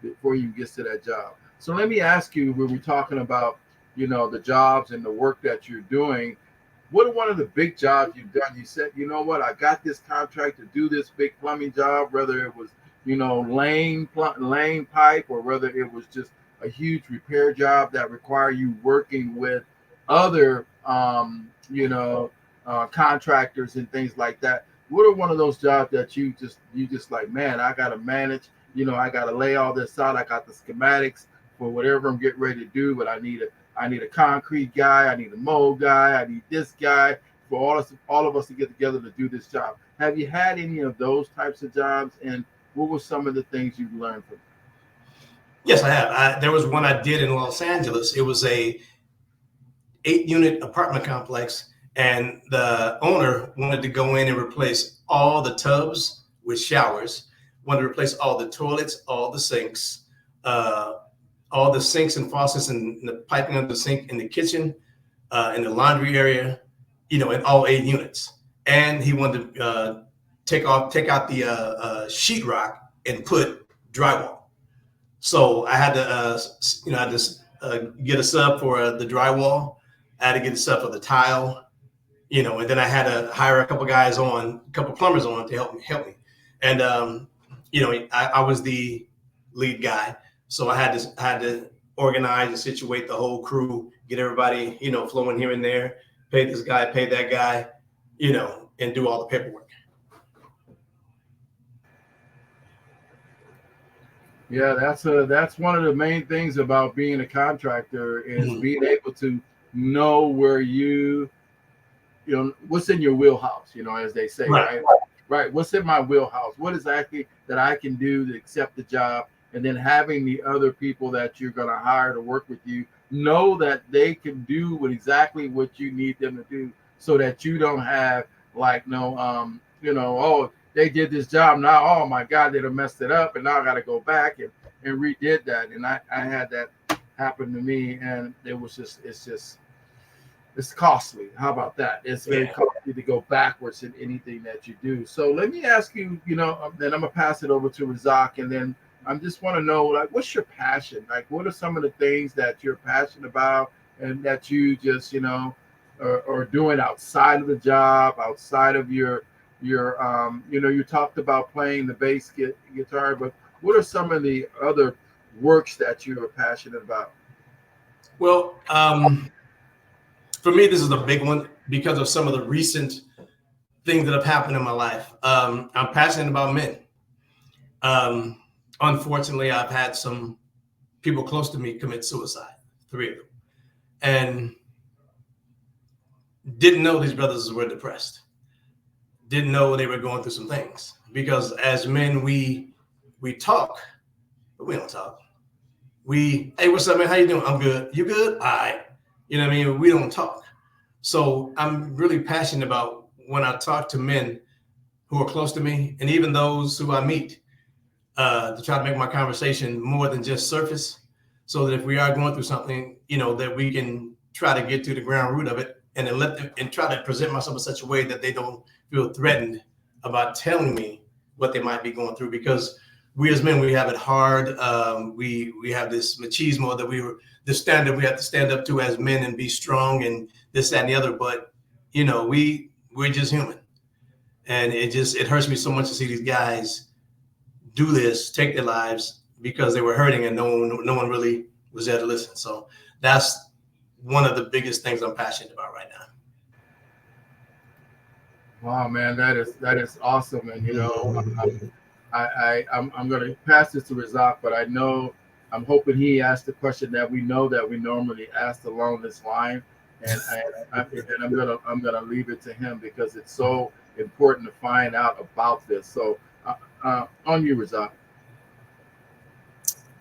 before he gets to that job. So let me ask you, when we're talking about, the jobs and the work that you're doing, what are one of the big jobs you've done? You said, you know what, I got this contract to do this big plumbing job, whether it was, laying pipe, or whether it was just a huge repair job that require you working with other, contractors and things like that. What are one of those jobs that you just like, man, I got to manage, I got to lay all this out. I got the schematics for whatever I'm getting ready to do, but I need a concrete guy. I need a mold guy. I need this guy for all of us to get together to do this job. Have you had any of those types of jobs? And what were some of the things you've learned from them? Yes, I have. There was one I did in Los Angeles. It was a 8-unit apartment complex, and the owner wanted to go in and replace all the tubs with showers, wanted to replace all the toilets, all the sinks, and faucets and the piping under the sink in the kitchen, in the laundry area, in all 8 units. And he wanted to take out the sheetrock and put drywall. So I had to, get a sub for the drywall. I had to get a sub for the tile, and then I had to hire a couple plumbers on to help me. And I was the lead guy, so I had to organize and situate the whole crew, get everybody, flowing here and there, pay this guy, pay that guy, and do all the paperwork. Yeah, that's one of the main things about being a contractor is being able to know where what's in your wheelhouse, as they say, right? Right. What's in my wheelhouse? What exactly that I can do to accept the job? And then having the other people that you're going to hire to work with you know that they can do exactly what you need them to do, so that you don't have like oh, they did this job now, oh my God, they'd have messed it up, and now I got to go back and redid that. And I had that happen to me, and it's costly. How about that? It's very costly to go backwards in anything that you do. So let me ask you, then I'm going to pass it over to Razak, and then I just want to know, like, what's your passion? Like, what are some of the things that you're passionate about and that you just, are doing outside of the job, outside of your you talked about playing the bass guitar, but what are some of the other works that you are passionate about? Well, for me, this is a big one because of some of the recent things that have happened in my life. I'm passionate about men. Unfortunately, I've had some people close to me commit suicide, 3 of them, and didn't know these brothers were depressed. Didn't know they were going through some things, because as men, we talk, but we don't talk. Hey, what's up, man? How you doing? I'm good. You good? All right. You know what I mean? We don't talk. So I'm really passionate about when I talk to men who are close to me, and even those who I meet, to try to make my conversation more than just surface, so that if we are going through something, that we can try to get to the ground root of it, and then let them, and try to present myself in such a way that they don't feel threatened about telling me what they might be going through. Because we as men, we have it hard. We have this machismo that the standard we have to stand up to as men and be strong and this, that, and the other. But we're just human, and it hurts me so much to see these guys do this, take their lives because they were hurting, and no one really was there to listen. So that's one of the biggest things I'm passionate about right now. Wow, man, that is awesome. And I'm going to pass this to Razak, but I'm hoping he asked the question that we normally ask along this line, and I'm gonna leave it to him because it's so important to find out about this. So on you, Razak.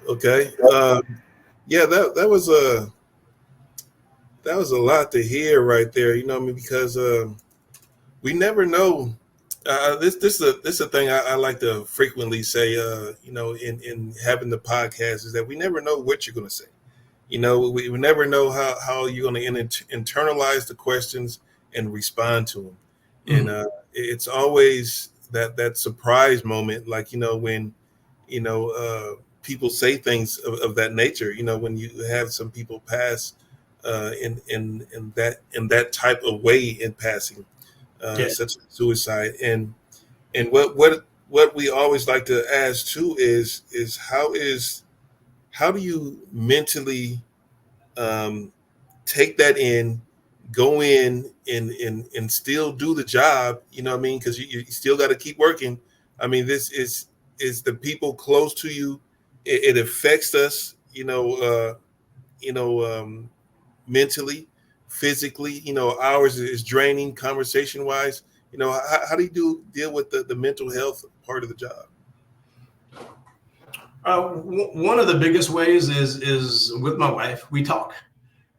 Okay. Yeah, that was a lot to hear right there. Because we never know This is a thing I like to frequently say. In having the podcast is that we never know what you're going to say. We never know how you're going to internalize the questions and respond to them. And it's always that surprise moment, like when people say things of that nature. When you have some people pass in that type of way in passing, Yeah. such as suicide. And what we always like to ask too is how do you mentally um, take that in, go in and still do the job, you know what I mean? Because you still got to keep working. I mean, this is the people close to you. It affects us, you know, um, mentally, physically. Ours is draining conversation wise. How do you deal with the mental health part of the job? One of the biggest ways is with my wife. We talk.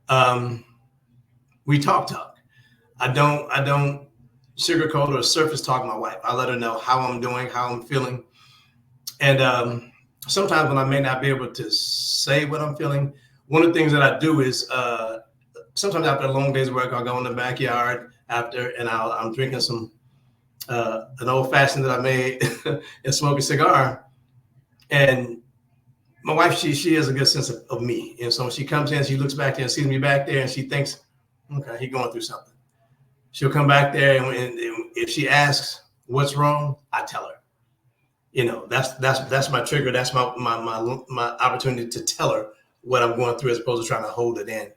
Um, we talk. I don't sugarcoat or surface talk my wife. I let her know how I'm doing, how I'm feeling, and sometimes when I may not be able to say what I'm feeling, one of the things that I do is sometimes after a long day's work, I'll go in the backyard after, and I'm drinking some an old fashioned that I made and smoke a cigar. And my wife, she has a good sense of me, and so when she comes in, she looks back there and sees me back there, and she thinks, okay, he's going through something. She'll come back there, and if she asks what's wrong, I tell her. That's my trigger. That's my opportunity to tell her what I'm going through, as opposed to trying to hold it in.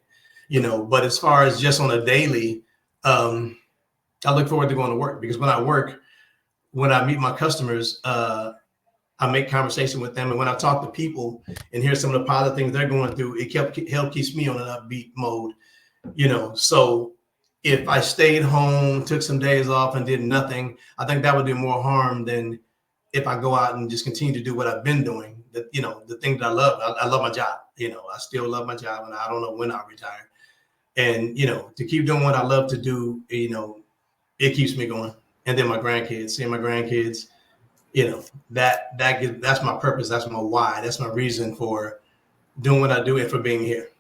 But as far as just on a daily, I look forward to going to work, because when I work, when I meet my customers, I make conversation with them, and when I talk to people and hear some of the positive things they're going through, it keeps me on an upbeat mode. So if I stayed home, took some days off, and did nothing, I think that would do more harm than if I go out and just continue to do what I've been doing. The thing that I love. I love my job. I still love my job, and I don't know when I'll retire. And to keep doing what I love to do, it keeps me going. And then my grandkids, seeing my grandkids, that's my purpose. That's my why. That's my reason for doing what I do and for being here.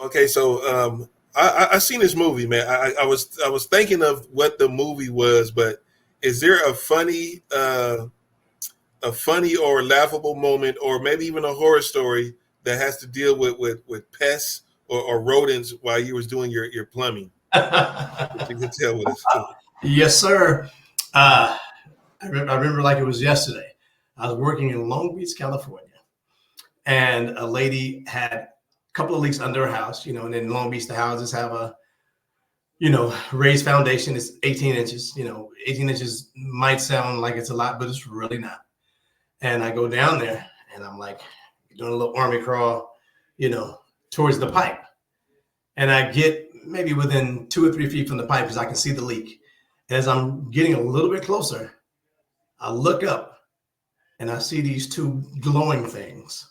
Okay. So I seen this movie, man. I was thinking of what the movie was, but is there a funny or laughable moment, or maybe even a horror story that has to deal with pests or rodents while you was doing your plumbing? That you can tell with us too. Yes, sir. Uh, I remember like it was yesterday. I was working in Long Beach, California, and a lady had a couple of leaks under her house. And in Long Beach, the houses have a raised foundation. Is 18 inches. 18 inches might sound like it's a lot, but it's really not. And I go down there, and I'm like doing a little army crawl, towards the pipe. And I get maybe within 2 or 3 feet from the pipe, because I can see the leak. And as I'm getting a little bit closer, I look up and I see these two glowing things,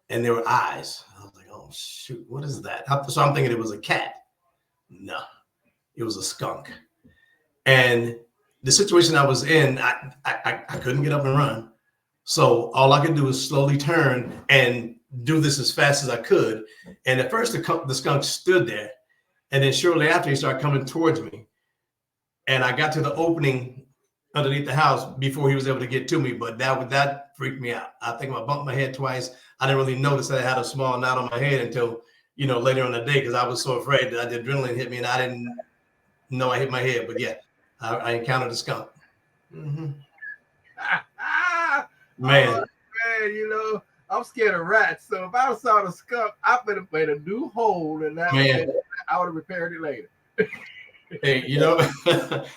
and they were eyes. I was like, oh, shoot, what is that? So I'm thinking it was a cat. No, it was a skunk. And the situation I was in, I couldn't get up and run. So all I could do was slowly turn and do this as fast as I could. And at first, the skunk stood there. And then shortly after, he started coming towards me. And I got to the opening underneath the house before he was able to get to me. But that freaked me out. I think I bumped my head twice. I didn't really notice that I had a small knot on my head until, later in the day, because I was so afraid that the adrenaline hit me and I didn't know I hit my head. But yeah, I encountered a skunk. Mm-hmm. Man. Oh, man, I'm scared of rats. So if I saw the skunk, I would have made a new hole in that. Man. I would have repaired it later. Hey, it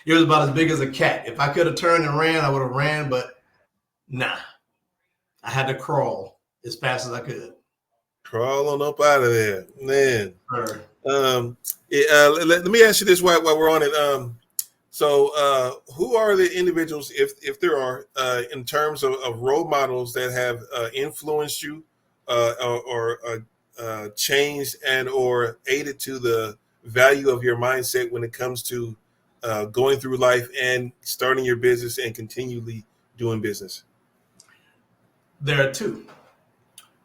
was about as big as a cat. If I could have turned and ran, I would have ran, but nah. I had to crawl as fast as I could. Crawl on up out of there, man. Sure. Let me ask you this while we're on it. So who are the individuals, if there are, in terms of role models that have influenced you or changed and or aided to the value of your mindset when it comes to going through life and starting your business and continually doing business? There are two.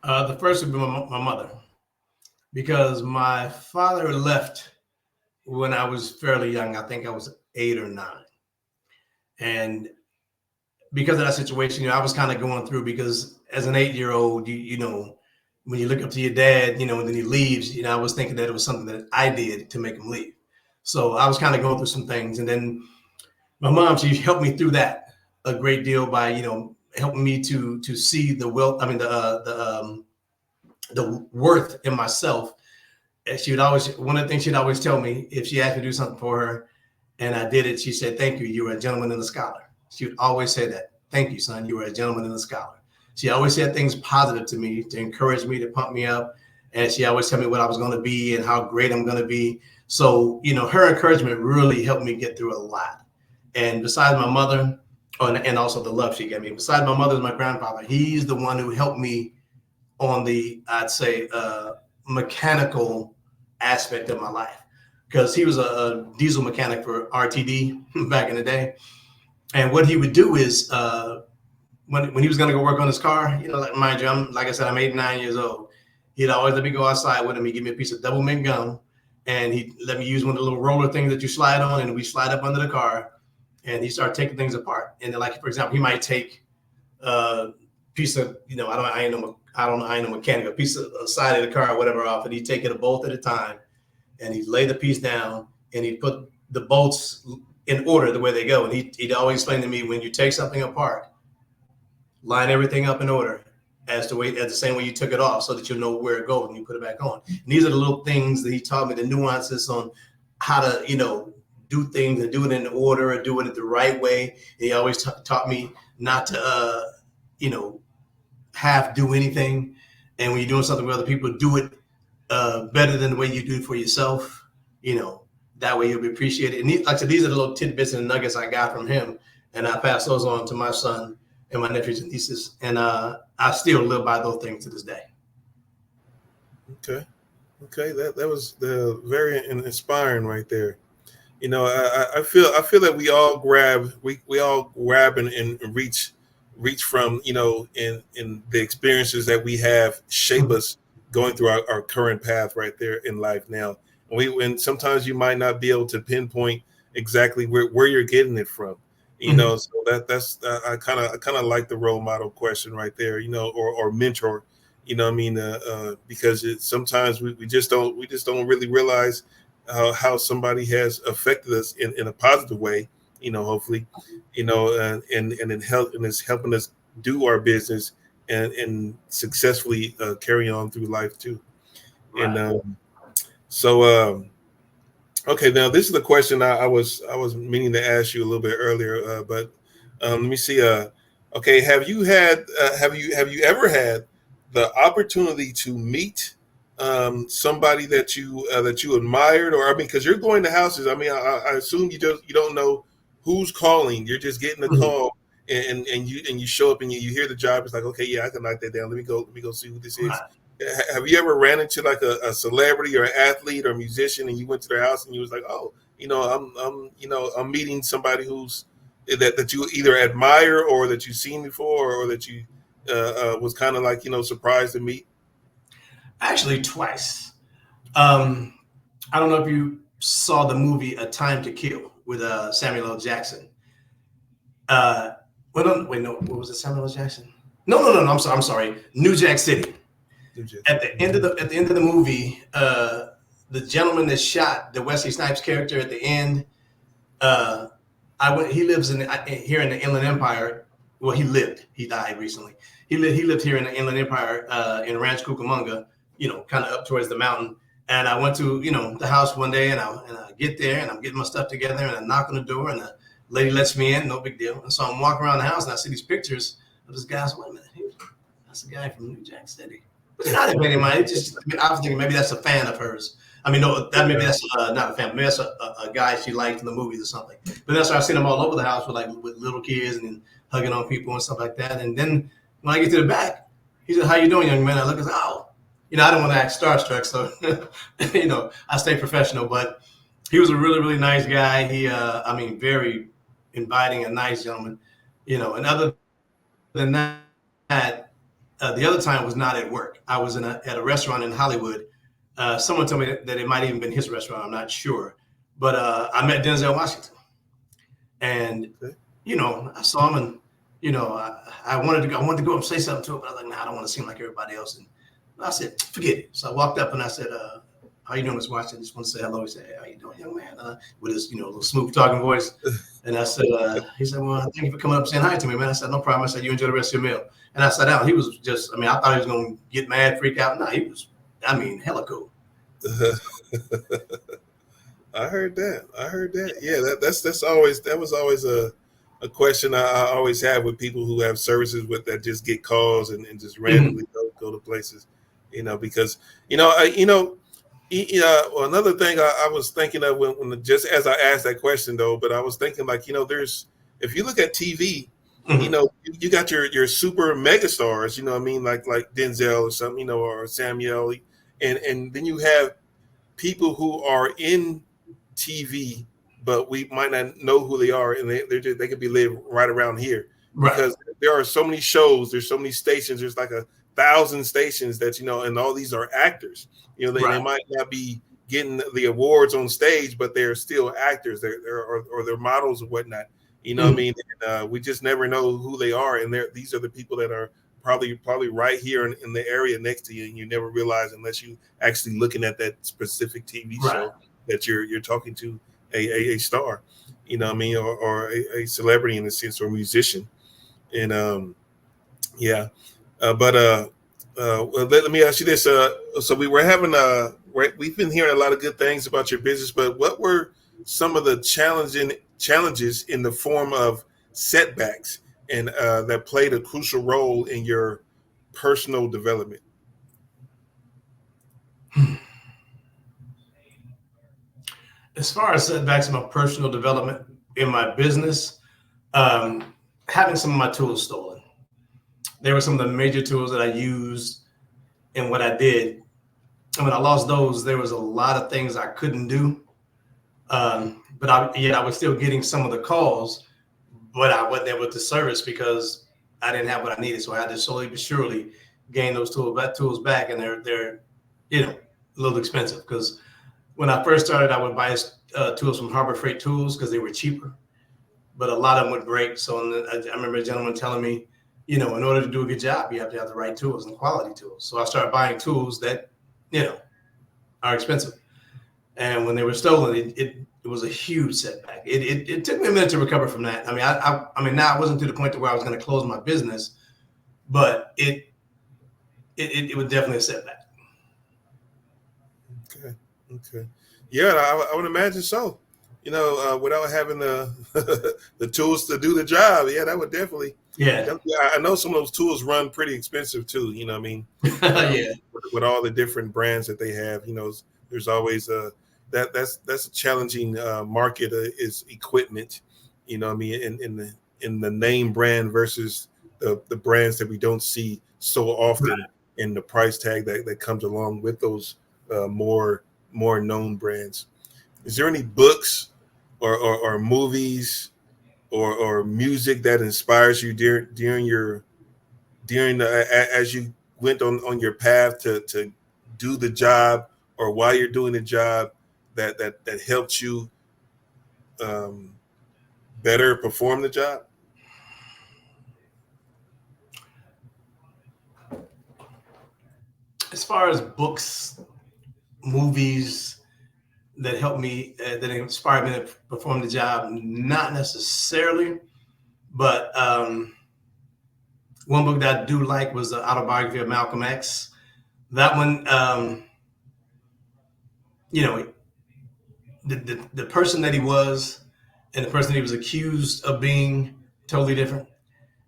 The first would be my mother, because my father left when I was fairly young. I think I was 8 or 9. And because of that situation, I was kind of going through, because as an 8-year-old, when you look up to your dad, and then he leaves, I was thinking that it was something that I did to make him leave. So I was kind of going through some things. And then my mom, she helped me through that a great deal by, helping me to see the wealth, the worth in myself. And she would always, one of the things she'd always tell me, if she asked me to do something for her and I did it, she said, "Thank you. You were a gentleman and a scholar." She would always say that. "Thank you, son. You were a gentleman and a scholar." She always said things positive to me, to encourage me, to pump me up. And she always told me what I was going to be and how great I'm going to be. So, her encouragement really helped me get through a lot. And besides my mother, and also the love she gave me, besides my mother, my grandfather, he's the one who helped me on the, I'd say, mechanical aspect of my life, because he was a diesel mechanic for RTD back in the day. And what he would do is, when he was going to go work on his car, mind you, like I said, I'm 8, 9 years old. He'd always let me go outside with him. He'd give me a piece of double mint gum, and he'd let me use one of the little roller things that you slide on, and we slide up under the car, and he started taking things apart. And then, like, for example, he might take a piece of, I ain't no mechanic, a piece of the side of the car or whatever off, and he'd take it a bolt at a time, and he'd lay the piece down, and he'd put the bolts in order the way they go. And he'd always explain to me, when you take something apart, line everything up in order as the same way you took it off, so that you'll know where it goes when you put it back on. And these are the little things that he taught me, the nuances on how to, do things and do it in order or do it the right way. And he always taught me not to, half do anything. And when you're doing something with other people, do it better than the way you do it for yourself. That way you'll be appreciated. And like I said, these are the little tidbits and nuggets I got from him, and I pass those on to my son and my nephews and nieces. And I still live by those things to this day. Okay. That was very inspiring right there. I feel that we all grab and reach from, in the experiences that we have shape us going through our current path right there in life now. And sometimes you might not be able to pinpoint exactly where you're getting it from. So that's I kind of like the role model question right there, or mentor, because sometimes we just don't really realize how somebody has affected us in a positive way, hopefully, and it's helping us do our business and successfully carry on through life too. Right. And okay, now this is the question I was meaning to ask you a little bit earlier, but let me see. Okay, have you ever had the opportunity to meet somebody that you admired, or because you're going to houses? I assume you don't know who's calling. You're just getting a call, and you show up and you hear the job. It's like, okay, yeah, I can knock that down. Let me go see who this is. Have you ever ran into like a celebrity or an athlete or musician, and you went to their house and you was like, oh, I'm meeting somebody who's that you either admire or that you've seen before, or that you was kind of like, surprised to meet? Actually, twice. I don't know if you saw the movie A Time to Kill with Samuel L. Jackson. What was it? Samuel L. Jackson? No. I'm sorry. New Jack City. At the end of the movie, the gentleman that shot the Wesley Snipes character at the end, he lives here in the Inland Empire. Well, he lived. He died recently. He lived here in the Inland Empire in Ranch Cucamonga, kind of up towards the mountain. And I went to the house one day, and I get there, and I'm getting my stuff together, and I knock on the door, and the lady lets me in. No big deal. And so I'm walking around the house, and I see these pictures of this guy. So wait a minute, that's the guy from New Jack City. It's not a penny money. I was thinking maybe that's a fan of hers. Maybe that's not a fan. Maybe that's a guy she liked in the movies or something. But that's why I've seen them all over the house with little kids and hugging on people and stuff like that. And then when I get to the back, he said, "How you doing, young man?" I look and say, "Oh, I don't want to act starstruck, so I stay professional." But he was a really, really nice guy. He, I mean, very inviting, a nice gentleman, and other than that, the other time was not at work. I was at a restaurant in Hollywood. Someone told me that it might even been his restaurant. I'm not sure, but I met Denzel Washington, and Okay. I saw him, and I wanted to go up and say something to him, but I was like, nah, I don't want to seem like everybody else. And I said, forget it. So I walked up and I said, how you doing, Mr. Washington? I just want to say hello. He said, hey, how you doing, young man? With his, little smooth talking voice. And I said, he said, well, thank you for coming up and saying hi to me, man. I said, no problem. I said, you enjoy the rest of your meal. And I sat down. He was just, I thought he was going to get mad, freak out. No, he was, hella cool. I heard that. Yeah, that was always a question I always have with people who have services with that just get calls and just randomly go to places, because well, another thing I was thinking of when just as I asked that question though, but I was thinking like there's if you look at TV, you got your super mega stars, like Denzel or something, or Samuel, and then you have people who are in TV, but we might not know who they are, and they could be live right around here because there are so many shows, there's so many stations, there's like 1,000 stations that and all these are actors. They might not be getting the awards on stage, but they're still actors. Or they're models or whatnot. What I mean? And, we just never know who they are, and these are the people that are probably right here in the area next to you, and you never realize unless you actually looking at that specific TV show that you're talking to a star, what I mean, or a celebrity in a sense, or a musician, and yeah. But let me ask you this. So we were having we've been hearing a lot of good things about your business, but what were some of the challenges in the form of setbacks and that played a crucial role in your personal development? As far as setbacks in my personal development in my business, having some of my tools stolen. They were some of the major tools that I used in what I did. And when I lost those, there was a lot of things I couldn't do. But I was still getting some of the calls, but I wasn't able to service because I didn't have what I needed. So I had to slowly but surely gain those tools back, and they're a little expensive because when I first started, I would buy tools from Harbor Freight Tools because they were cheaper, but a lot of them would break. So I remember a gentleman telling me, in order to do a good job, you have to have the right tools and quality tools. So I started buying tools that, are expensive. And when they were stolen, it was a huge setback. It took me a minute to recover from that. I mean, now I wasn't to the point to where I was going to close my business, but it was definitely a setback. Okay. Yeah, I would imagine so. Without having the the tools to do the job, yeah, that would definitely. Yeah. I know some of those tools run pretty expensive too. What I mean? Yeah. With all the different brands that they have, there's always that's a challenging market is equipment. What I mean, in the name brand versus the brands that we don't see so often, and the price tag that comes along with those more known brands. Is there any books or movies or music that inspires you as you went on your path to do the job, or while you're doing the job that helped you better perform the job? As far as books, movies that helped me, that inspired me to perform the job, not necessarily, but one book that I do like was the autobiography of Malcolm X. That one, the person that he was and the person he was accused of being totally different.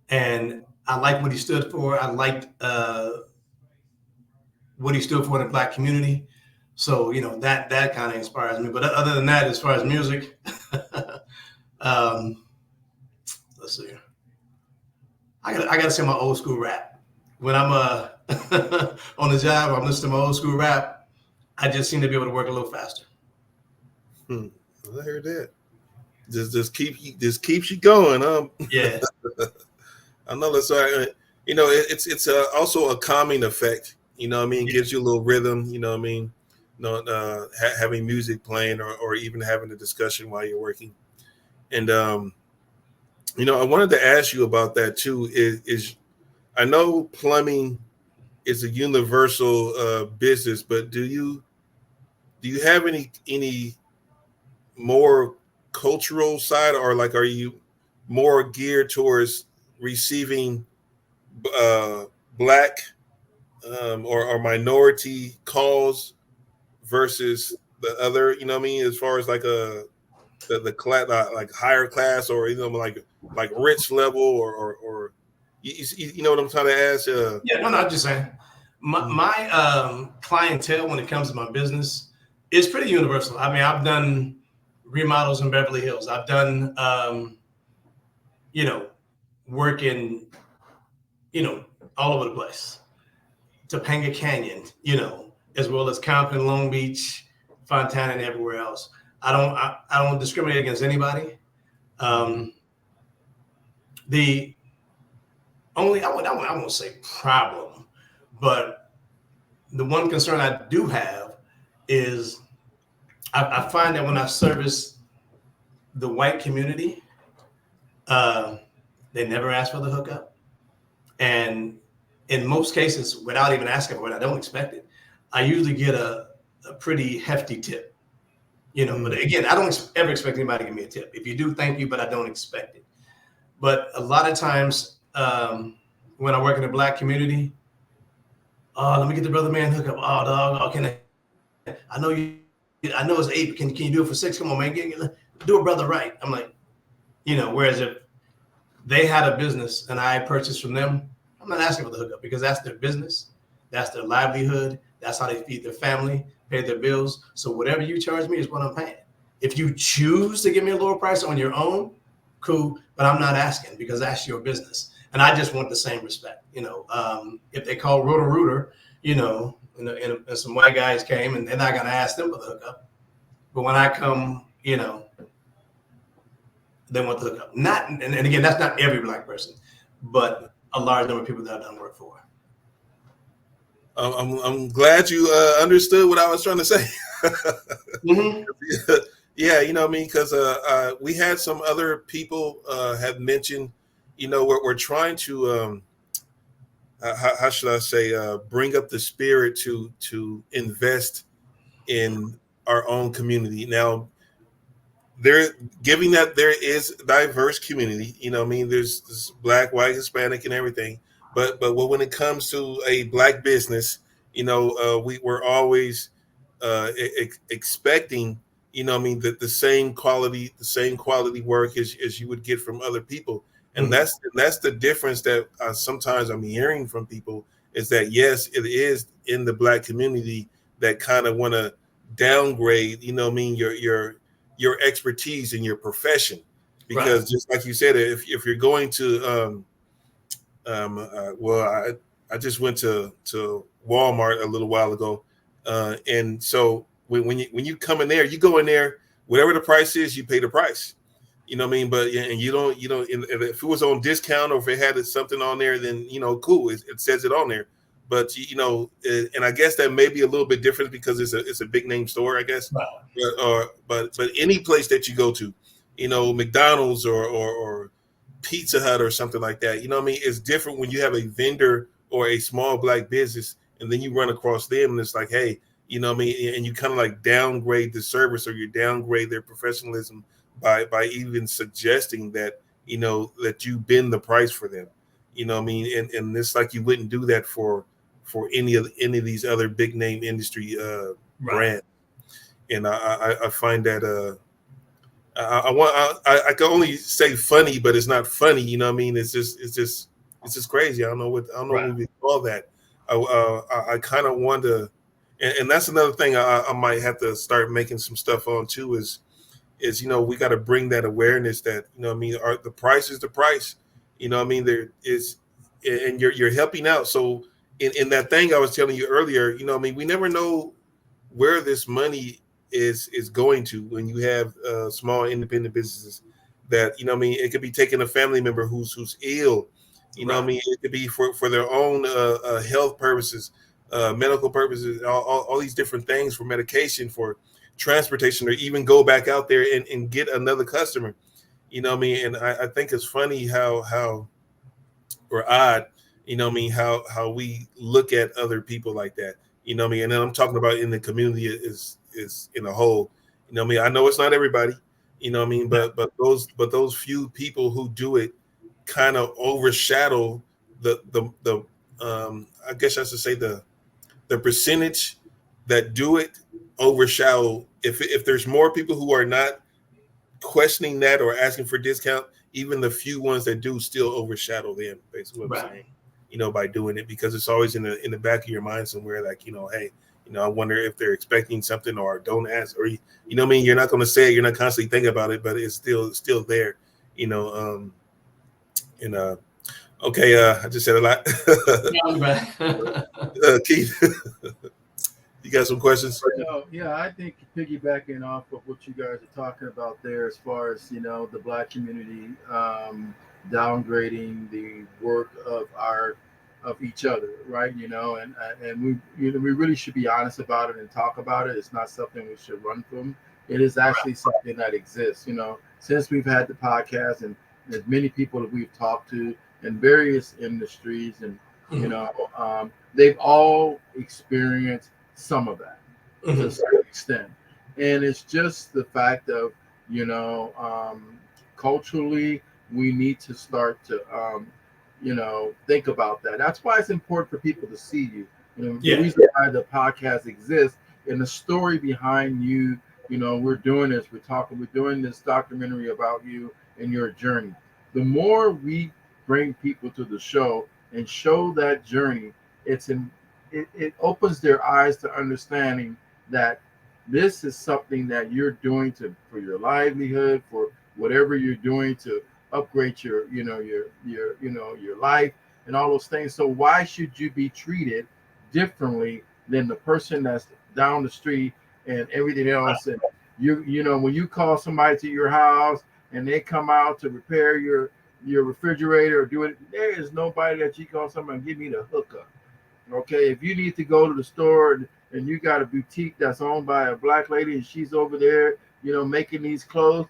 And I liked what he stood for. I liked what he stood for in the Black community. So, that kind of inspires me. But other than that, as far as music, let's see. I gotta say my old school rap. When I'm on the job, I'm listening to my old school rap. I just seem to be able to work a little faster. Hmm. I heard that. Just keeps you going. Yeah, I know that's right. It's also a calming effect. You know what I mean? It yeah, gives you a little rhythm. You know what I mean? Having music playing or even having a discussion while you're working. And I wanted to ask you about that too. Is I know plumbing is a universal business, but do you have any more cultural side, or like are you more geared towards receiving uh, black or minority calls versus the other? You know what I mean? As far as like the class, like higher class, or like rich level, or you know what I'm trying to ask? yeah. No, no, I'm just saying. My clientele when it comes to my business is pretty universal. I mean, I've done remodels in Beverly Hills. I've done, you know, work in, all over the place. Topanga Canyon, as well as Compton, Long Beach, Fontana, and everywhere else. I don't discriminate against anybody. Um, the only I won't say problem, but the one concern I do have is I find that when I service the white community, uh, they never ask for the hookup, and in most cases, without even asking for it, I don't expect it. I usually get a pretty hefty tip. But again, I don't ever expect anybody to give me a tip. If you do, thank you, but I don't expect it. But a lot of times, when I work in the black community, oh, let me get the brother man hookup. Oh, dog, oh, I know you? I know it's 8. Can you do it for 6? Come on, man, do a brother right. I'm like, whereas if they had a business and I purchased from them, I'm not asking for the hookup because that's their business, that's their livelihood, that's how they feed their family, pay their bills. So whatever you charge me is what I'm paying. If you choose to give me a lower price on your own, cool, but I'm not asking because that's your business. And I just want the same respect. If they call Rooter, and some white guys came and they're not going to ask them for the hookup. But when I come, they want the hookup. Not, and again, that's not every black person, but a large number of people that I've done work for. I'm glad you understood what I was trying to say. Mm-hmm. Yeah, you know what I mean? Because we had some other people have mentioned, we're trying to, how should I say, bring up the spirit to invest in our own community. Now, they're giving that there is diverse community. You know what I mean? There's black, white, Hispanic, and everything. But when it comes to a black business, we're always expecting, what I mean, the same quality work as you would get from other people. And Mm-hmm. that's the difference that sometimes I'm hearing from people, is that yes, it is in the black community that kind of want to downgrade, what I mean, your expertise in your profession, Right. because just like you said, if you're going to well, I just went to Walmart a little while ago, and so when you come in there, you go in there, whatever the price is, you pay the price. You know what I mean? But and you don't. If it was on discount or if it had something on there, then cool. It says it on there. But and I guess that may be a little bit different because it's a big name store, I guess. Right. But any place that you go to, McDonald's or Pizza Hut or something like that. You know what I mean? It's different when you have a vendor or a small black business and then you run across them and it's like, hey, you know what I mean? And you kind of like downgrade the service or you downgrade their professionalism by even suggesting that, that you bend the price for them. You know what I mean? And it's like you wouldn't do that for any of these other big name industry Right. brands. And I find that I can only say funny, but it's not funny. You know what I mean? It's just crazy. I don't know what we call that. I kind of want to, and that's another thing I might have to start making some stuff on too. Is we got to bring that awareness that what I mean, the price is the price. You know what I mean? There is, and you're helping out. So in that thing I was telling you earlier, what I mean, we never know where this money is going to when you have small independent businesses that, you know what I mean, it could be taking a family member who's ill, you know what I mean, it could be for their own health purposes, medical purposes, all these different things, for medication, for transportation, or even go back out there and get another customer, you know what I mean. And I think it's funny how or odd, you know what I mean, how we look at other people like that, you know what I mean. And then I'm talking about in the community is in a whole, you know what I mean. I know it's not everybody, you know what I mean, but those few people who do it kind of overshadow the I guess I should say the percentage that do it overshadow. If there's more people who are not questioning that or asking for discount, even the few ones that do still overshadow them. Basically, what I'm saying, you know, by doing it, because it's always in the back of your mind somewhere, like, you know, hey, you know, I wonder if they're expecting something, or don't ask, or you know what I mean. You're not going to say it, you're not constantly thinking about it, but it's still there, you know. And okay, I just said a lot. Keith, you got some questions? Yeah, I think piggybacking off of what you guys are talking about there, as far as the black community downgrading the work of each other, right? And we really should be honest about it and talk about it. It's not something we should run from. It is actually something that exists. Since we've had the podcast, and as many people that we've talked to in various industries, and they've all experienced some of that to a certain extent. And it's just the fact of, culturally, we need to start to, think about that. That's why it's important for people to see you. The reason why the podcast exists, and the story behind you, we're doing this, we're doing this documentary about you and your journey. The more we bring people to the show and show that journey, it opens their eyes to understanding that this is something that you're doing for your livelihood, for whatever you're doing to upgrade your life and all those things. So why should you be treated differently than the person that's down the street and everything else? And when you call somebody to your house and they come out to repair your refrigerator or do it, there is nobody that you call somebody and give me the hookup. Okay, if you need to go to the store and you got a boutique that's owned by a black lady and she's over there, making these clothes,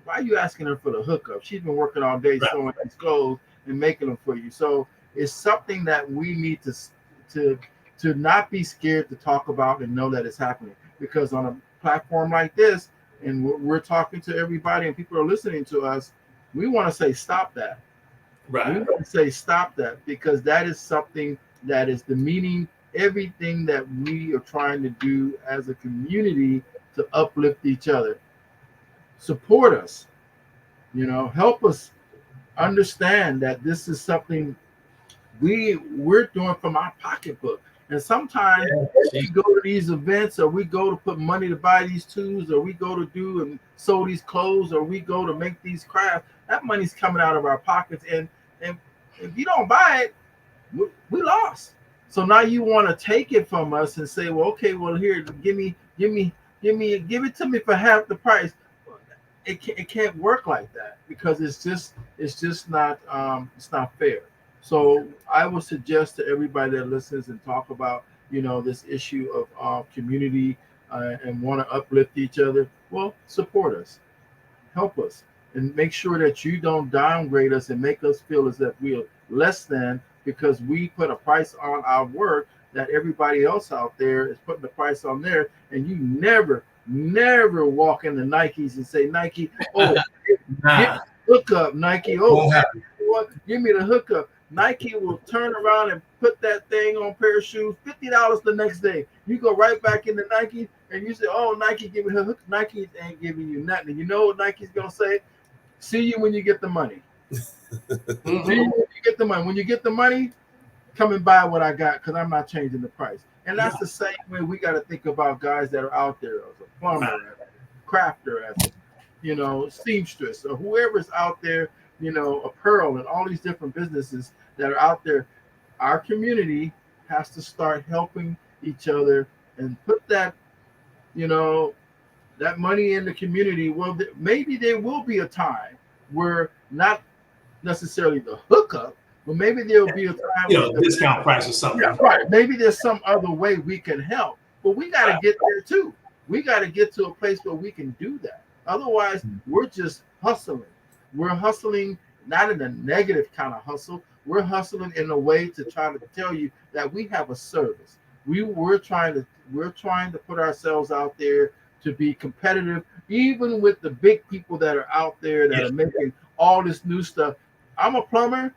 why are you asking her for the hookup? She's been working all day sewing these clothes and making them for you. So it's something that we need to not be scared to talk about and know that it's happening. Because on a platform like this, and we're talking to everybody and people are listening to us, we want to say stop that. We want to say stop that, because that is something that is demeaning everything that we are trying to do as a community to uplift each other. Support us, help us understand that this is something we're doing from our pocketbook. And sometimes we go to these events, or we go to put money to buy these tools, or we go to do and sew these clothes, or we go to make these crafts. That money's coming out of our pockets, and if you don't buy it, we lost. So now you want to take it from us and say, well, okay, well, here, give it to me for half the price. It can't work like that, because it's just not it's not fair. So I would suggest to everybody that listens and talk about this issue of community, and want to uplift each other. Well, support us, help us, and make sure that you don't downgrade us and make us feel as if we're less than, because we put a price on our work that everybody else out there is putting the price on there. And you never walk into Nikes and say, Nike, oh, get hookup, Nike. Oh, give me the hookup. Nike will turn around and put that thing on a pair of shoes, $50 the next day. You go right back into Nike and you say, oh, Nike, give me her hook. Nike ain't giving you nothing. You know what Nike's going to say? See you when you get the money. See you when you get the money. When you get the money, come and buy what I got, because I'm not changing the price. And that's the same way we got to think about guys that are out there as a plumber, as a crafter, as a, seamstress, or whoever's out there, apparel and all these different businesses that are out there. Our community has to start helping each other and put that, that money in the community, well, maybe there will be a time where not necessarily the hookup, but maybe there'll be a time where discount price or yeah, something. right. Maybe there's some other way we can help, but we got to get there too. We got to get to a place where we can do that. Otherwise, we're just hustling. We're hustling not in a negative kind of hustle. We're hustling in a way to try to tell you that we have a service. We're trying to put ourselves out there to be competitive, even with the big people that are out there that Yeah. are making all this new stuff. I'm a plumber.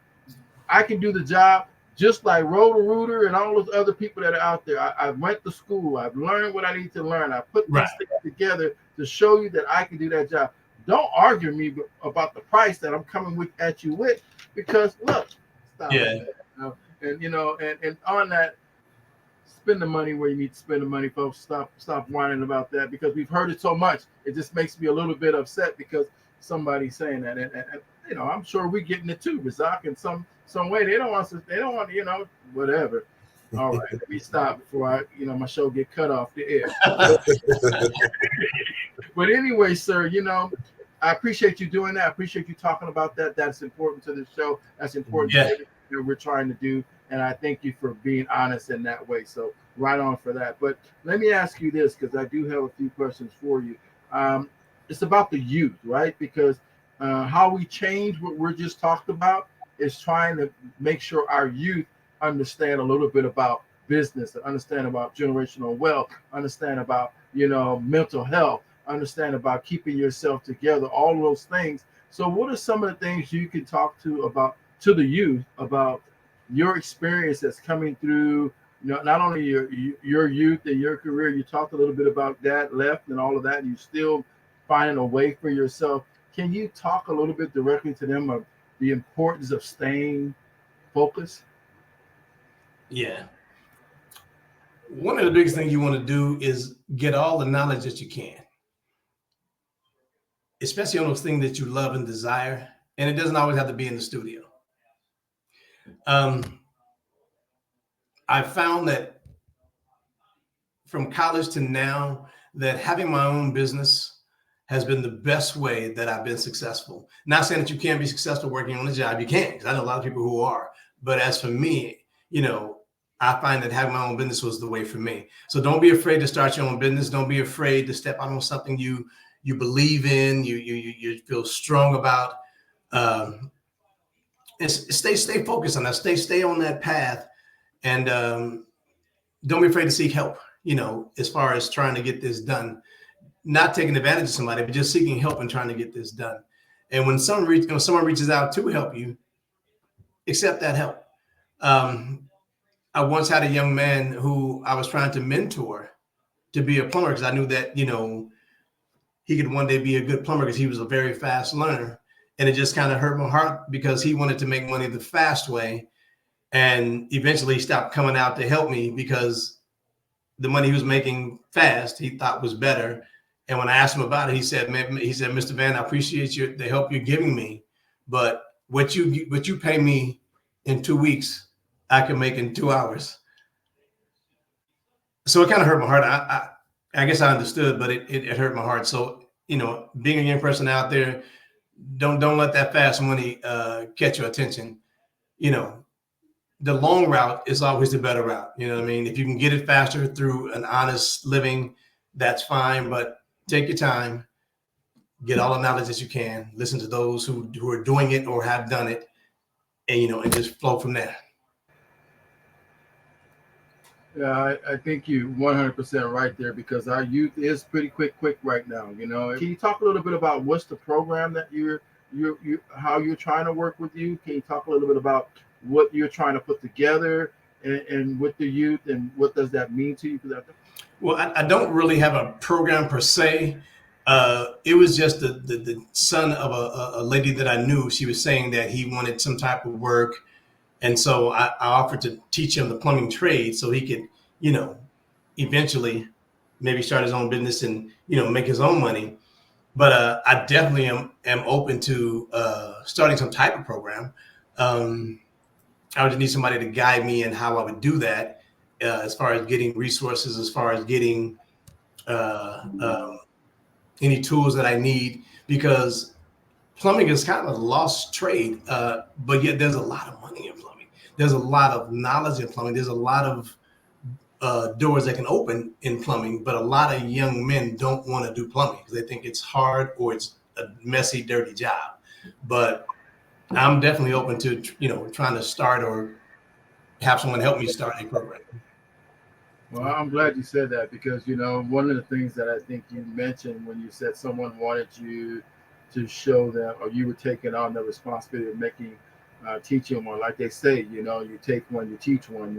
I can do the job just like Roto-Rooter and all those other people that are out there. I went to school. I've learned what I need to learn. I put these things together to show you that I can do that job. Don't argue me about the price that I'm coming at you with, because look, stop it. And on that, spend the money where you need to spend the money, folks. Stop whining about that, because we've heard it so much. It just makes me a little bit upset because somebody's saying that, and I'm sure we're getting it too, Razak, in some way. They don't want to. They don't want to. Whatever. All right, let me stop before my show get cut off the air. But anyway, sir, I appreciate you doing that. I appreciate you talking about that. That's important to the show. That's important to everything that we're trying to do. And I thank you for being honest in that way. So right on for that. But let me ask you this, because I do have a few questions for you. It's about the youth, right? Because how we change what we're just talked about is trying to make sure our youth understand a little bit about business, understand about generational wealth, understand about mental health, understand about keeping yourself together, all those things. So what are some of the things you can talk to the youth about your experience that's coming through, not only your youth and your career? You talked a little bit about that left and all of that, and you still finding a way for yourself. Can you talk a little bit directly to them of the importance of staying focused? Yeah. One of the biggest things you want to do is get all the knowledge that you can, especially on those things that you love and desire. And it doesn't always have to be in the studio. I found that from college to now, that having my own business has been the best way that I've been successful. Not saying that you can't be successful working on a job. You can, because I know a lot of people who are. But as for me, I find that having my own business was the way for me. So don't be afraid to start your own business. Don't be afraid to step out on something you believe in, you feel strong about. And stay focused on that. Stay on that path, and don't be afraid to seek help. As far as trying to get this done, not taking advantage of somebody, but just seeking help and trying to get this done. And when someone reaches out to help you, accept that help. I once had a young man who I was trying to mentor to be a plumber, because I knew that he could one day be a good plumber, because he was a very fast learner. And it just kind of hurt my heart, because he wanted to make money the fast way, and eventually stopped coming out to help me because the money he was making fast he thought was better. And when I asked him about it, he said, Mr. Van, I appreciate the help you're giving me, but what you pay me in 2 weeks, I can make in 2 hours. So it kind of hurt my heart. I guess I understood, but it hurt my heart. So, being a young person out there, don't let that fast money catch your attention. The long route is always the better route. You know what I mean? If you can get it faster through an honest living, that's fine. But take your time, get all the knowledge that you can, listen to those who are doing it or have done it, and and just flow from there. Yeah, I think you 100% right there, because our youth is pretty quick right now. Can you talk a little bit about what's the program that you how you're trying to work with you? Can you talk a little bit about what you're trying to put together and with the youth, and what does that mean to you? Well, I don't really have a program per se. It was just the son of a lady that I knew. She was saying that he wanted some type of work. And so I offered to teach him the plumbing trade so he could, eventually maybe start his own business and, make his own money. But I definitely am open to starting some type of program. I would just need somebody to guide me in how I would do that, as far as getting resources, as far as getting any tools that I need, because plumbing is kind of a lost trade, but yet there's a lot of money in plumbing. There's a lot of knowledge in plumbing. There's a lot of doors that can open in plumbing, but a lot of young men don't want to do plumbing because they think it's hard or it's a messy, dirty job. But I'm definitely open to, trying to start or have someone help me start a program. Well, I'm glad you said that because, one of the things that I think you mentioned when you said someone wanted you to show them, or you were taking on the responsibility of making, teaching one, like they say, you take one, you teach one,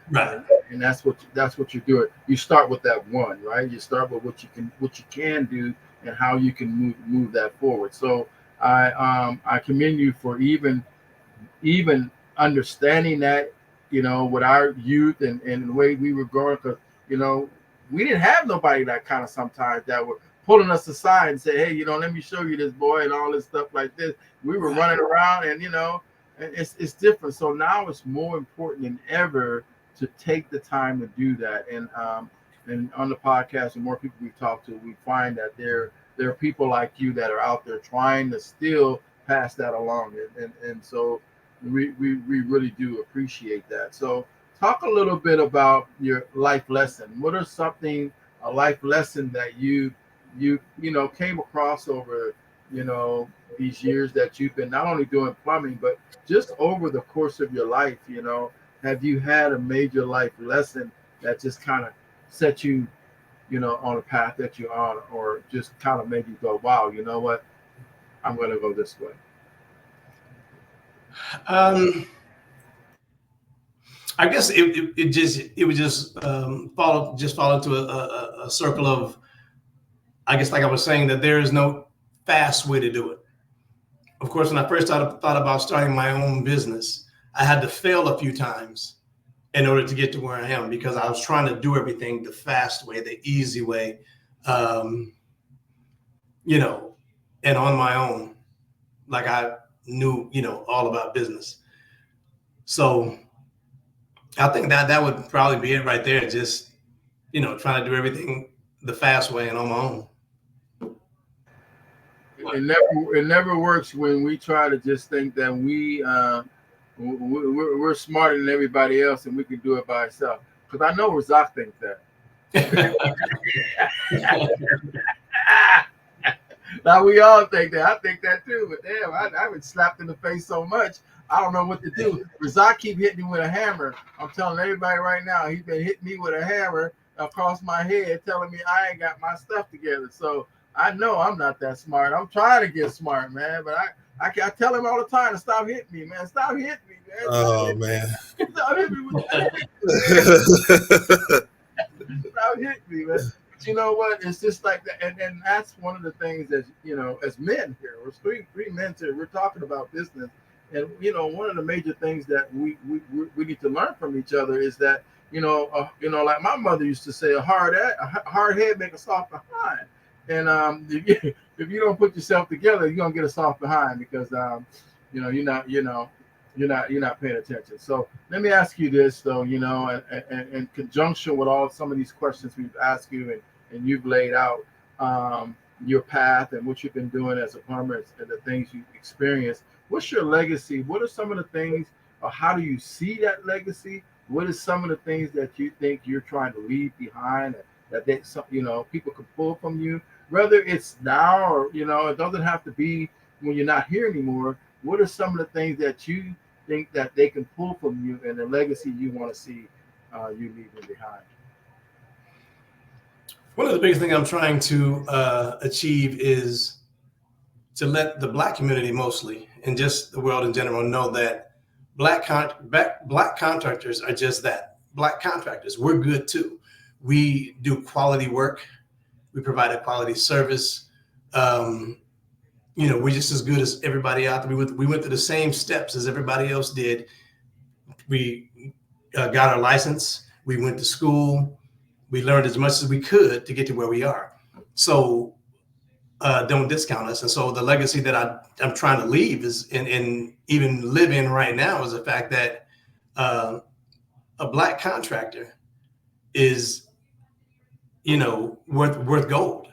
Right. and that's what you're doing. You start with that one, right? You start with what you can do and how you can move that forward. So I commend you for even understanding that, with our youth and the way we were growing, because we didn't have nobody that kind of sometimes that were pulling us aside and say, hey, let me show you this boy and all this stuff like this. We were running around, and it's different. So now it's more important than ever to take the time to do that. And on the podcast, the more people we talk to, we find that there are people like you that are out there trying to still pass that along, and so we really do appreciate that. So talk a little bit about your life lesson. What are a life lesson that you came across over these years that you've been not only doing plumbing, but just over the course of your life? Have you had a major life lesson that just kind of set you on a path that you're on, or just kind of made you go, wow, you know what, I'm going to go this way? I guess it would just fall into a circle of, I guess, like I was saying, that there is no fast way to do it. Of course, when I first thought about starting my own business, I had to fail a few times in order to get to where I am, because I was trying to do everything the fast way, the easy way, and on my own, like I knew, all about business. So I think that would probably be it right there. Just, trying to do everything the fast way and on my own. It never works when we try to just think that we're smarter than everybody else and we can do it by ourselves. Because I know Razak thinks that. Now we all think that. I think that too. But damn, I've been slapped in the face so much, I don't know what to do. Razak keep hitting me with a hammer. I'm telling everybody right now, he's been hitting me with a hammer across my head, telling me I ain't got my stuff together. So I know I'm not that smart. I'm trying to get smart, man. But I tell him all the time to stop hitting me, man. Stop hitting me, man. Oh man. Stop hitting me with that. Stop hitting me, man. But you know what? It's just like that, and that's one of the things that as men here, we're three men here. We're talking about business, and one of the major things that we need to learn from each other is that like my mother used to say, a hard head make a soft behind. And if you don't put yourself together, you're gonna get a soft behind because you're not paying attention. So let me ask you this though, in conjunction with some of these questions we've asked you and you've laid out your path and what you've been doing as a plumber and the things you've experienced. What's your legacy? What are some of the things, or how do you see that legacy? What is some of the things that you think you're trying to leave behind that people can pull from you, whether it's now or it doesn't have to be when you're not here anymore? What are some of the things that you think that they can pull from you and the legacy you want to see you leaving behind? One of the biggest things I'm trying to achieve is to let the Black community mostly, and just the world in general, know that Black contractors are just that, Black contractors. We're good too. We do quality work. We provide a quality service. We're just as good as everybody out there. We went through the same steps as everybody else did. We got our license. We went to school. We learned as much as we could to get to where we are. So don't discount us. And so the legacy that I'm trying to leave is, and even live in right now, is the fact that a Black contractor is, worth gold.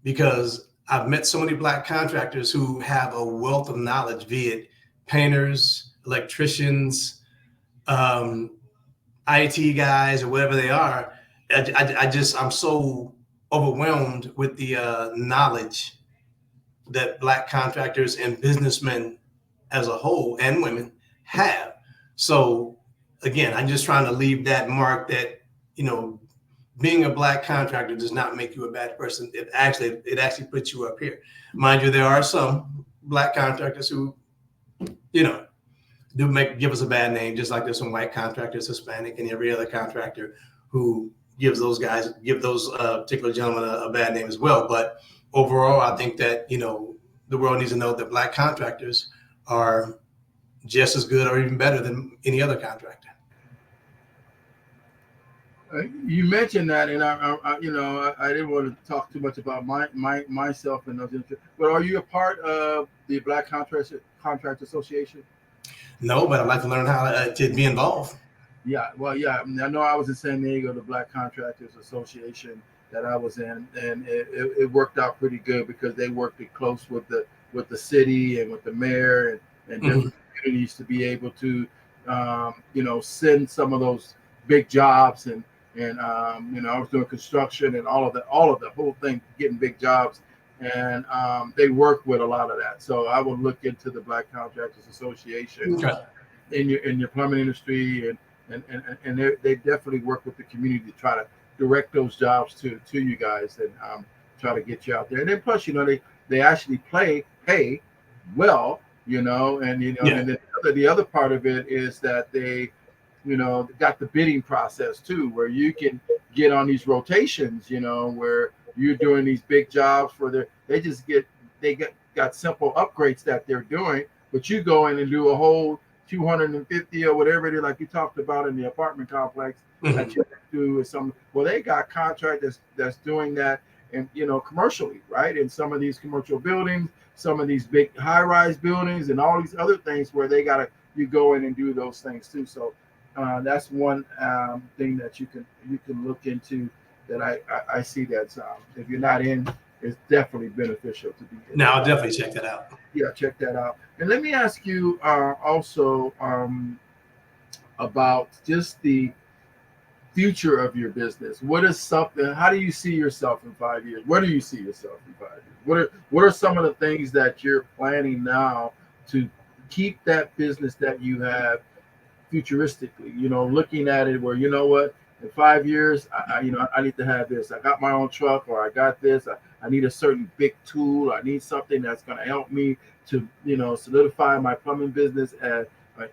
because I've met so many Black contractors who have a wealth of knowledge, be it painters, electricians, IT guys, or whatever they are. I'm so overwhelmed with the knowledge that Black contractors and businessmen as a whole, and women, have. So again, I'm just trying to leave that mark that, being a Black contractor does not make you a bad person. It actually puts you up here. Mind you, there are some Black contractors who, give us a bad name, just like there's some white contractors, Hispanic, and every other contractor who give those particular gentlemen a bad name as well. But overall, I think that, the world needs to know that Black contractors are just as good or even better than any other contractor. You mentioned that, and I didn't want to talk too much about myself and those. But are you a part of the Black Contractor Association? No, but I'd like to learn how to be involved. Yeah, well, yeah. I know I was in San Diego, the Black Contractors Association that I was in, and it worked out pretty good because they worked it close with the city and with the mayor and different communities to be able to, send some of those big jobs and I was doing construction and all of the whole thing, getting big jobs, and they work with a lot of that. So I would look into the Black Contractors Association in your plumbing industry, and they definitely work with the community to try to direct those jobs to you guys and try to get you out there. And then plus, they actually pay well, and and then the other part of it is that they got the bidding process too, where you can get on these rotations, where you're doing these big jobs they got simple upgrades that they're doing, but you go in and do a whole 250 or whatever it is, like you talked about in the apartment complex that you do with some. Well, they got contractors that's doing that, and commercially, right? In some of these commercial buildings, some of these big high-rise buildings, and all these other things where you go in and do those things too. So that's one thing that you can look into that I see that if you're not in, it's definitely beneficial to be in. Now I'll definitely check that out. Yeah, check that out. And let me ask you also about just the future of your business. How do you see yourself in 5 years? Where do you see yourself in 5 years? What are some of the things that you're planning now to keep that business that you have futuristically, looking at it where, what, in 5 years, I need to have this. I got my own truck, or I got this. I need a certain big tool. I need something that's going to help me to, solidify my plumbing business and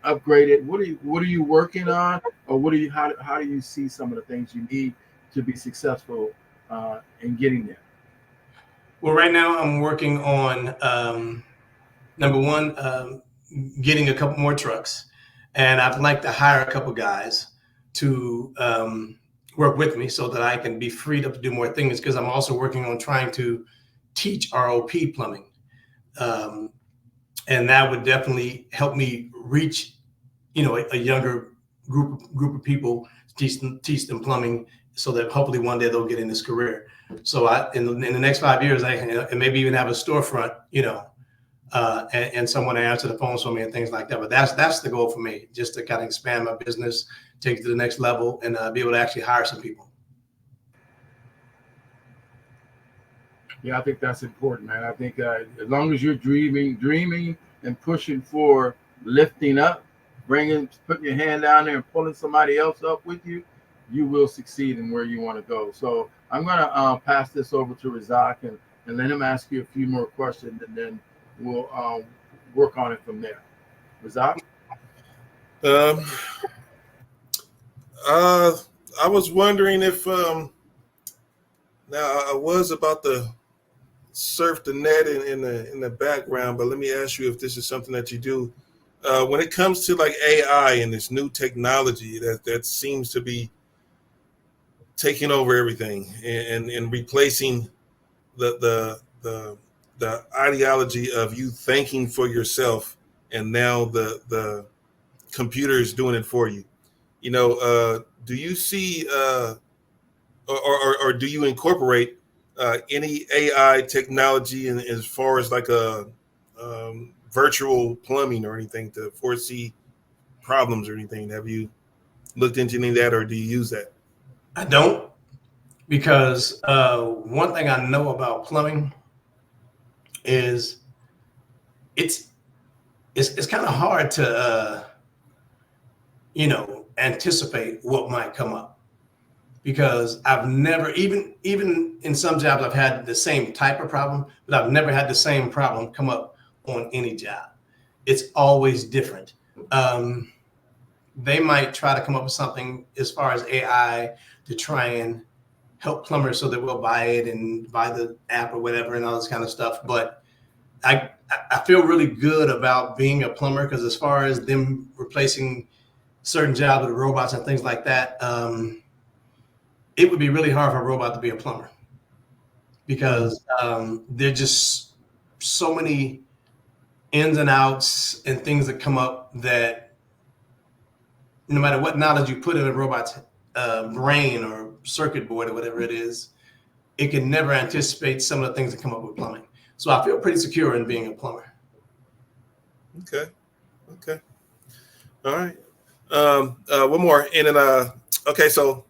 upgrade it. What are you working on, or how do you see some of the things you need to be successful in getting there? Well, right now I'm working on number one, getting a couple more trucks. And I'd like to hire a couple guys to work with me so that I can be freed up to do more things, because I'm also working on trying to teach ROP plumbing. And that would definitely help me reach, a younger group of people, teach them plumbing, so that hopefully one day they'll get in this career. So in the next 5 years, and maybe even have a storefront, and someone to answer the phones for me and things like that. But that's the goal for me, just to kind of expand my business, take it to the next level, and be able to actually hire some people. Yeah, I think that's important, man. I think as long as you're dreaming and pushing for lifting up, putting your hand down there and pulling somebody else up with you, you will succeed in where you want to go. So I'm going to pass this over to Razak and let him ask you a few more questions, and then we'll work on it from there. Razak? I was wondering if now I was about to surf the net in the background, but let me ask you if this is something that you do when it comes to like AI and this new technology that seems to be taking over everything and replacing the ideology of you thinking for yourself, and now the computer is doing it for you. Do you see or do you incorporate any AI technology in, as far as like a virtual plumbing or anything to foresee problems or anything? Have you looked into any of that, or do you use that? I don't, because one thing I know about plumbing is it's it's kind of hard to anticipate what might come up, because I've never, even in some jobs I've had the same type of problem, but I've never had the same problem come up on any job. It's always different. They might try to come up with something as far as AI to try and help plumbers so that we'll buy it and buy the app or whatever and all this kind of stuff. But I I feel really good about being a plumber, because as far as them replacing certain jobs with robots and things like that, it would be really hard for a robot to be a plumber, because there are just so many ins and outs and things that come up that no matter what knowledge you put in a robot's brain or circuit board or whatever it is, it can never anticipate some of the things that come up with plumbing. So I feel pretty secure in being a plumber. Okay. Okay. All right. One more, and then okay. So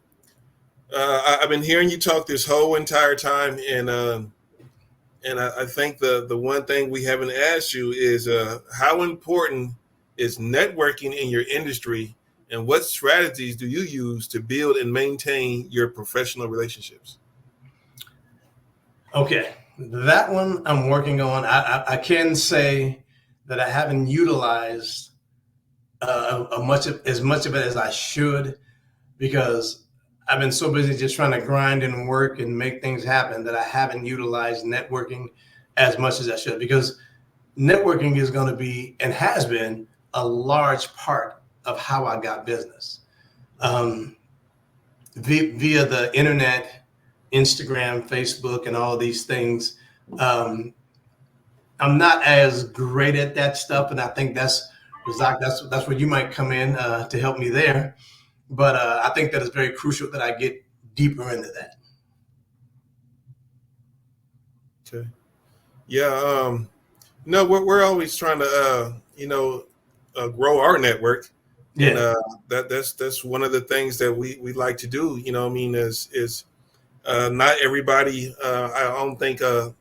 I've been hearing you talk this whole entire time, and I think the one thing we haven't asked you is how important is networking in your industry, and what strategies do you use to build and maintain your professional relationships? Okay, that one I'm working on. I can say that I haven't utilized as much of it as I should, because I've been so busy just trying to grind and work and make things happen that I haven't utilized networking as much as I should, because networking is going to be and has been a large part of how I got business. Via the internet, Instagram, Facebook, and all these things. I'm not as great at that stuff, and I think that's where you might come in to help me there. But I think that it's very crucial that I get deeper into that. Okay. Yeah. No, we're always trying to grow our network, and Yeah, that's one of the things that we like to do. I mean, is not everybody. I don't think the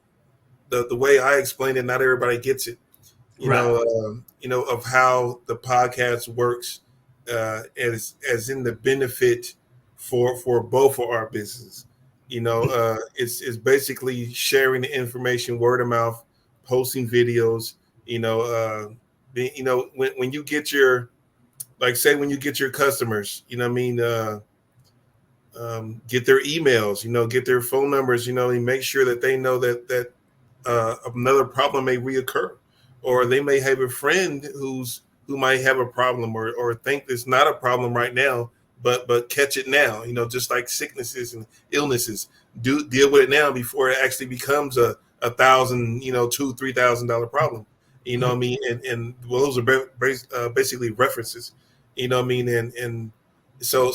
way I explain it, not everybody gets it. right. Of how the podcast works, as in the benefit for both of our businesses. It's basically sharing the information, word of mouth, posting videos. When you get your, like, say, when you get your customers, what I mean, get their emails, get their phone numbers, and make sure that they know that another problem may reoccur, or they may have a friend who might have a problem, or think it's not a problem right now, but catch it now. Just like sicknesses and illnesses, do deal with it now before it actually becomes a $1,000, $2,000-$3,000 problem. What I mean, and well, those are basically references. What I mean, and so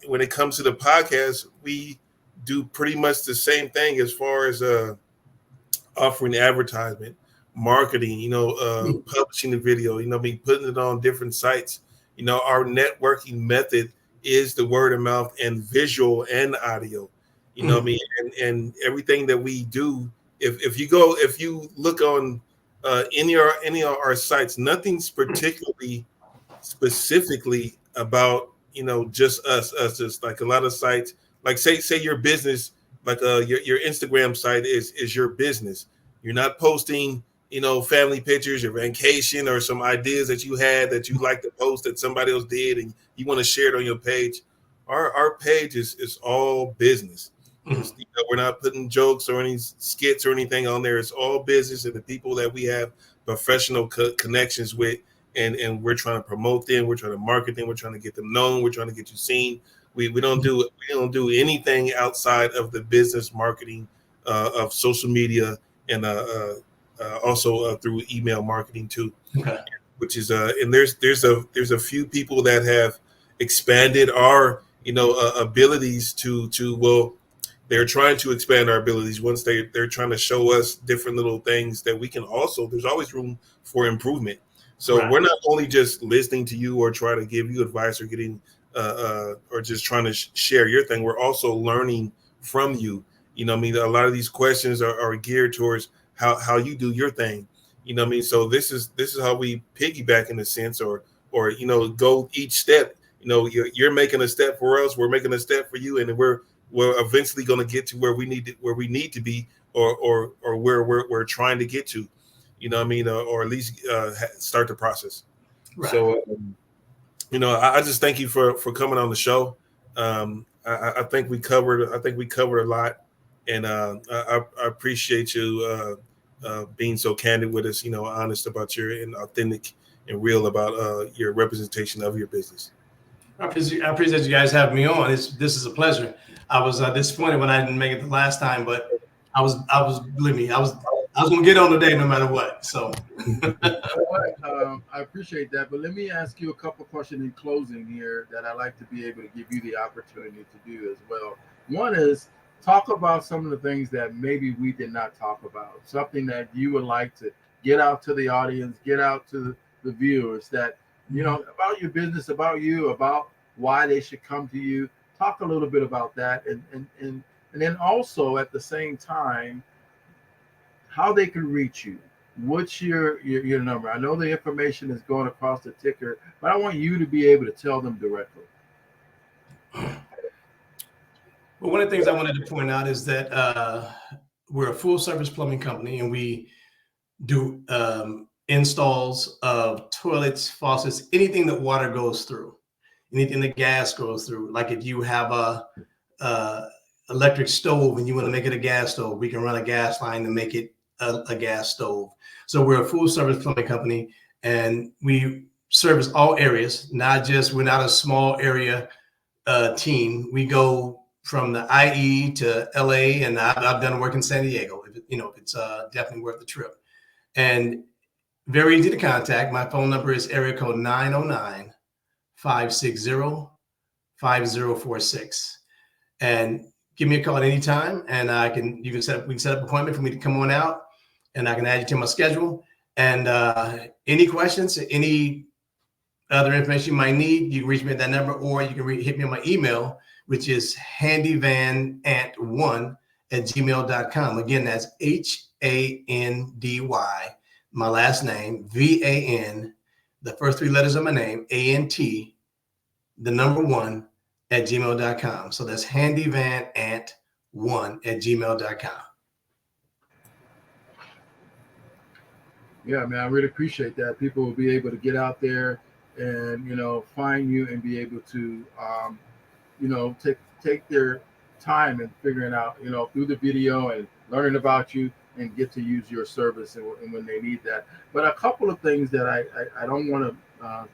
when it comes to the podcast, we do pretty much the same thing as far as offering advertisement, marketing, publishing the video, putting it on different sites. Our networking method is the word of mouth and visual and audio. What I mean, and everything that we do. If you look on any of our sites, nothing's particularly specifically about just us, just like a lot of sites, like say your business, like your Instagram site is your business. You're not posting family pictures or vacation or some ideas that you had that you like to post that somebody else did and you want to share it on your page. Our page is all business. We're not putting jokes or any skits or anything on there. It's all business and the people that we have professional connections with, and we're trying to promote them. We're trying to market them. We're trying to get them known. We're trying to get you seen. We don't do anything outside of the business marketing of social media, and also through email marketing too. Okay. Which is and there's a few people that have expanded our abilities to they're trying to expand our abilities. Once they're trying to show us different little things that we can also, there's always room for improvement. So Right. we're not only just listening to you or try to give you advice or getting or just trying to share your thing. We're also learning from you. You know what I mean? A lot of these questions are geared towards how you do your thing. You know what I mean? So this is how we piggyback in a sense, or you know, go each step. You know, you're making a step for us, we're making a step for you, and we're eventually going to get to where we need to be, or where we're trying to get to. You know what I mean? Or at least start the process. Right. So you know, I just thank you for coming on the show. I think we covered a lot, and I appreciate you being so candid with us. You know, honest about and authentic and real about your representation of your business. I appreciate you guys having me on. This is a pleasure. I was disappointed when I didn't make it the last time, but I was believe me, I was going to get on today no matter what. So I appreciate that, but let me ask you a couple questions in closing here that I like to be able to give you the opportunity to do as well. One is talk about some of the things that maybe we did not talk about, something that you would like to get out to the audience, get out to the viewers, that you know about your business, about you, about why they should come to you. Talk a little bit about that, and then also at the same time how they can reach you. What's your number? I know the information is going across the ticker, but I want you to be able to tell them directly. Well, one of the things I wanted to point out is that we're a full service plumbing company, and we do installs of toilets, faucets, anything that water goes through, anything that gas goes through. Like if you have a electric stove and you want to make it a gas stove, we can run a gas line to make it a gas stove. So we're a full service plumbing company, and we service all areas, we're not a small area team. We go from the IE to LA, and I've done work in San Diego. If it's definitely worth the trip. And very easy to contact. My phone number is area code 909-560-5046. And give me a call at any time, and we can set up an appointment for me to come on out, and I can add you to my schedule. And any questions, any other information you might need, you can reach me at that number, or you can hit me on my email, which is handyvanant1@gmail.com. Again, that's HANDY, my last name, VAN, the first three letters of my name, ANT, the number 1 @gmail.com. So that's handyvanant1@gmail.com. Yeah, man, I really appreciate that. People will be able to get out there and find you and be able to take their time and figuring out through the video and learning about you and get to use your service and when they need that. But a couple of things that I don't want to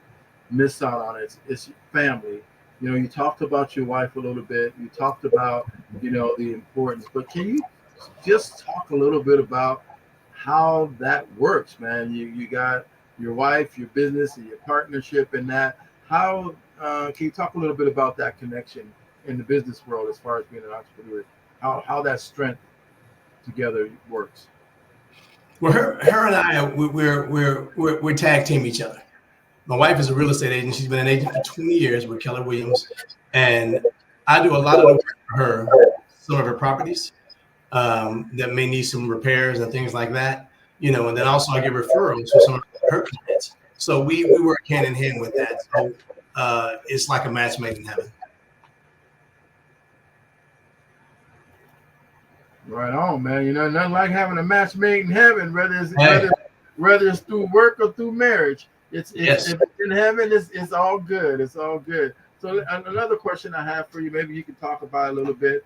miss out on is family. You talked about your wife a little bit. You talked about the importance, but can you just talk a little bit about how that works, man? You got your wife, your business, and your partnership, and that. How can you talk a little bit about that connection in the business world as far as being an entrepreneur? How that strength together works? Well, her and I, we're tag team each other. My wife is a real estate agent. She's been an agent for 20 years with Keller Williams, and I do a lot of the work for her, some of her properties that may need some repairs and things like that, and then also I give referrals for some of her clients. So we work hand in hand with that. So it's like a match made in heaven. Right on, man. Nothing like having a match made in heaven, whether it's through work or through marriage. It's Yes. If it's in heaven, it's all good. It's all good. So another question I have for you, maybe you can talk about a little bit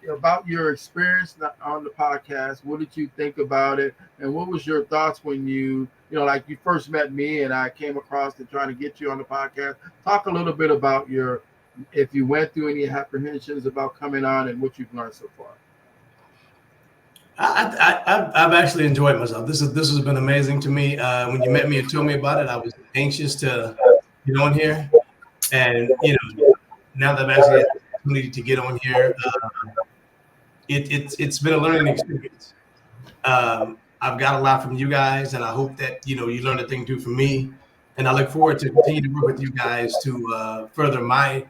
about your experience on the podcast. What did you think about it, and what was your thoughts when you like you first met me and I came across and trying to get you on the podcast? Talk a little bit about if you went through any apprehensions about coming on and what you've learned so far. I've actually enjoyed myself. This has been amazing to me. When you met me and told me about it, I was anxious to get on here, and now that I've actually had the opportunity to get on here, it's been a learning experience. I've got a lot from you guys, and I hope that you learned a thing too from me. And I look forward to continue to work with you guys to further my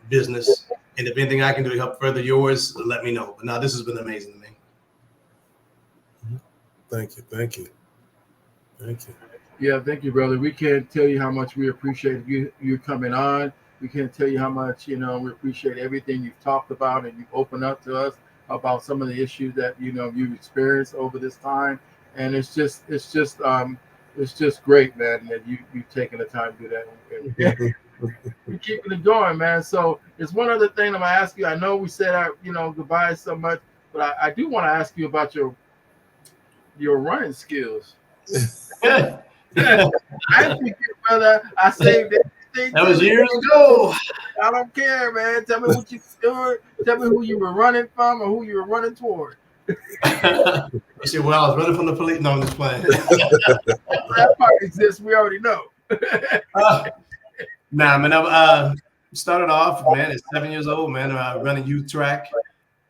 business. And if anything I can do to help further yours, let me know. But now this has been amazing to me. Thank you. Thank you. Thank you. Yeah, thank you, brother. We can't tell you how much we appreciate you coming on. We can't tell you how much we appreciate everything you've talked about and you've opened up to us about some of the issues that you've experienced over this time. And it's just great, man, that you've taken the time to do that. And you're keeping it going, man. So it's one other thing I'm gonna ask you. I know we said our goodbye so much, but I do want to ask you about your running skills. Yeah. I forget, brother. I saved everything. That was years ago. I don't care, man. Tell me what you were doing. Tell me who you were running from or who you were running toward. You said, well, I was running from the police. No, I'm just playing. That part exists. We already know. Nah, man. I started off, man, at 7 years old, man, running youth track.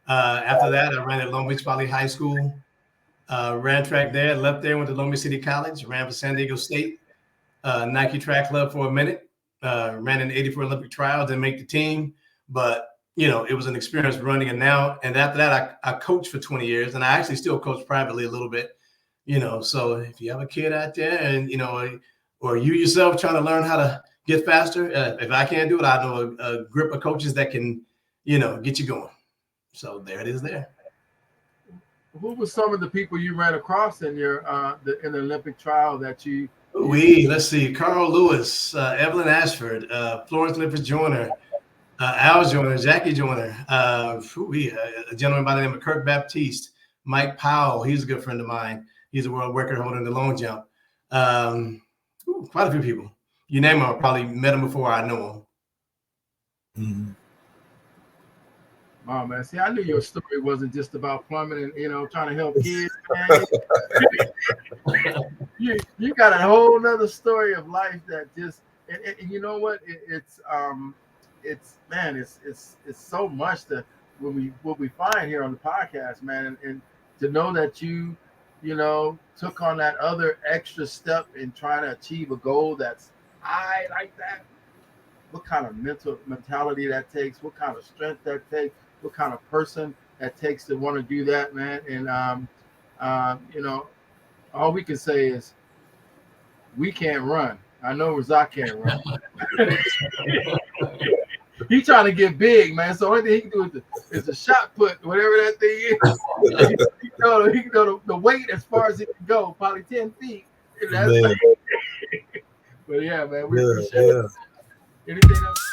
After that, I ran at Long Beach Valley High School. Ran track there, left there, went to Long Beach City College, ran for San Diego State, Nike Track Club for a minute, ran in the '84 Olympic trials, didn't make the team, but it was an experience running. And after that, I coached for 20 years, and I actually still coach privately a little bit, So if you have a kid out there, and or you yourself trying to learn how to get faster, if I can't do it, I know a group of coaches that can, get you going. So there it is there. Who were some of the people you ran across in your in the Olympic trial that you? Let's see, Carl Lewis, Evelyn Ashford, Florence Lippert Joyner, Al Joyner, Jackie Joyner, a gentleman by the name of Kirk Baptiste, Mike Powell. He's a good friend of mine. He's a world record holder in the long jump. Quite a few people. You name them, I probably met them before I know them. Mm-hmm. Oh man, see, I knew your story wasn't just about plumbing and trying to help kids, man. you got a whole nother story of life that just and you know what? It's so much that what we find here on the podcast, man, and to know that you took on that other extra step in trying to achieve a goal that's high like that. What kind of mentality that takes, what kind of strength that takes, what kind of person that takes to want to do that, man. And all we can say is we can't run. I know Razak can't run. He's trying to get big, man. So only thing he can do is a shot put, whatever that thing is. he can go the weight as far as he can go, probably 10 feet. But yeah, man, we appreciate it. Anything else?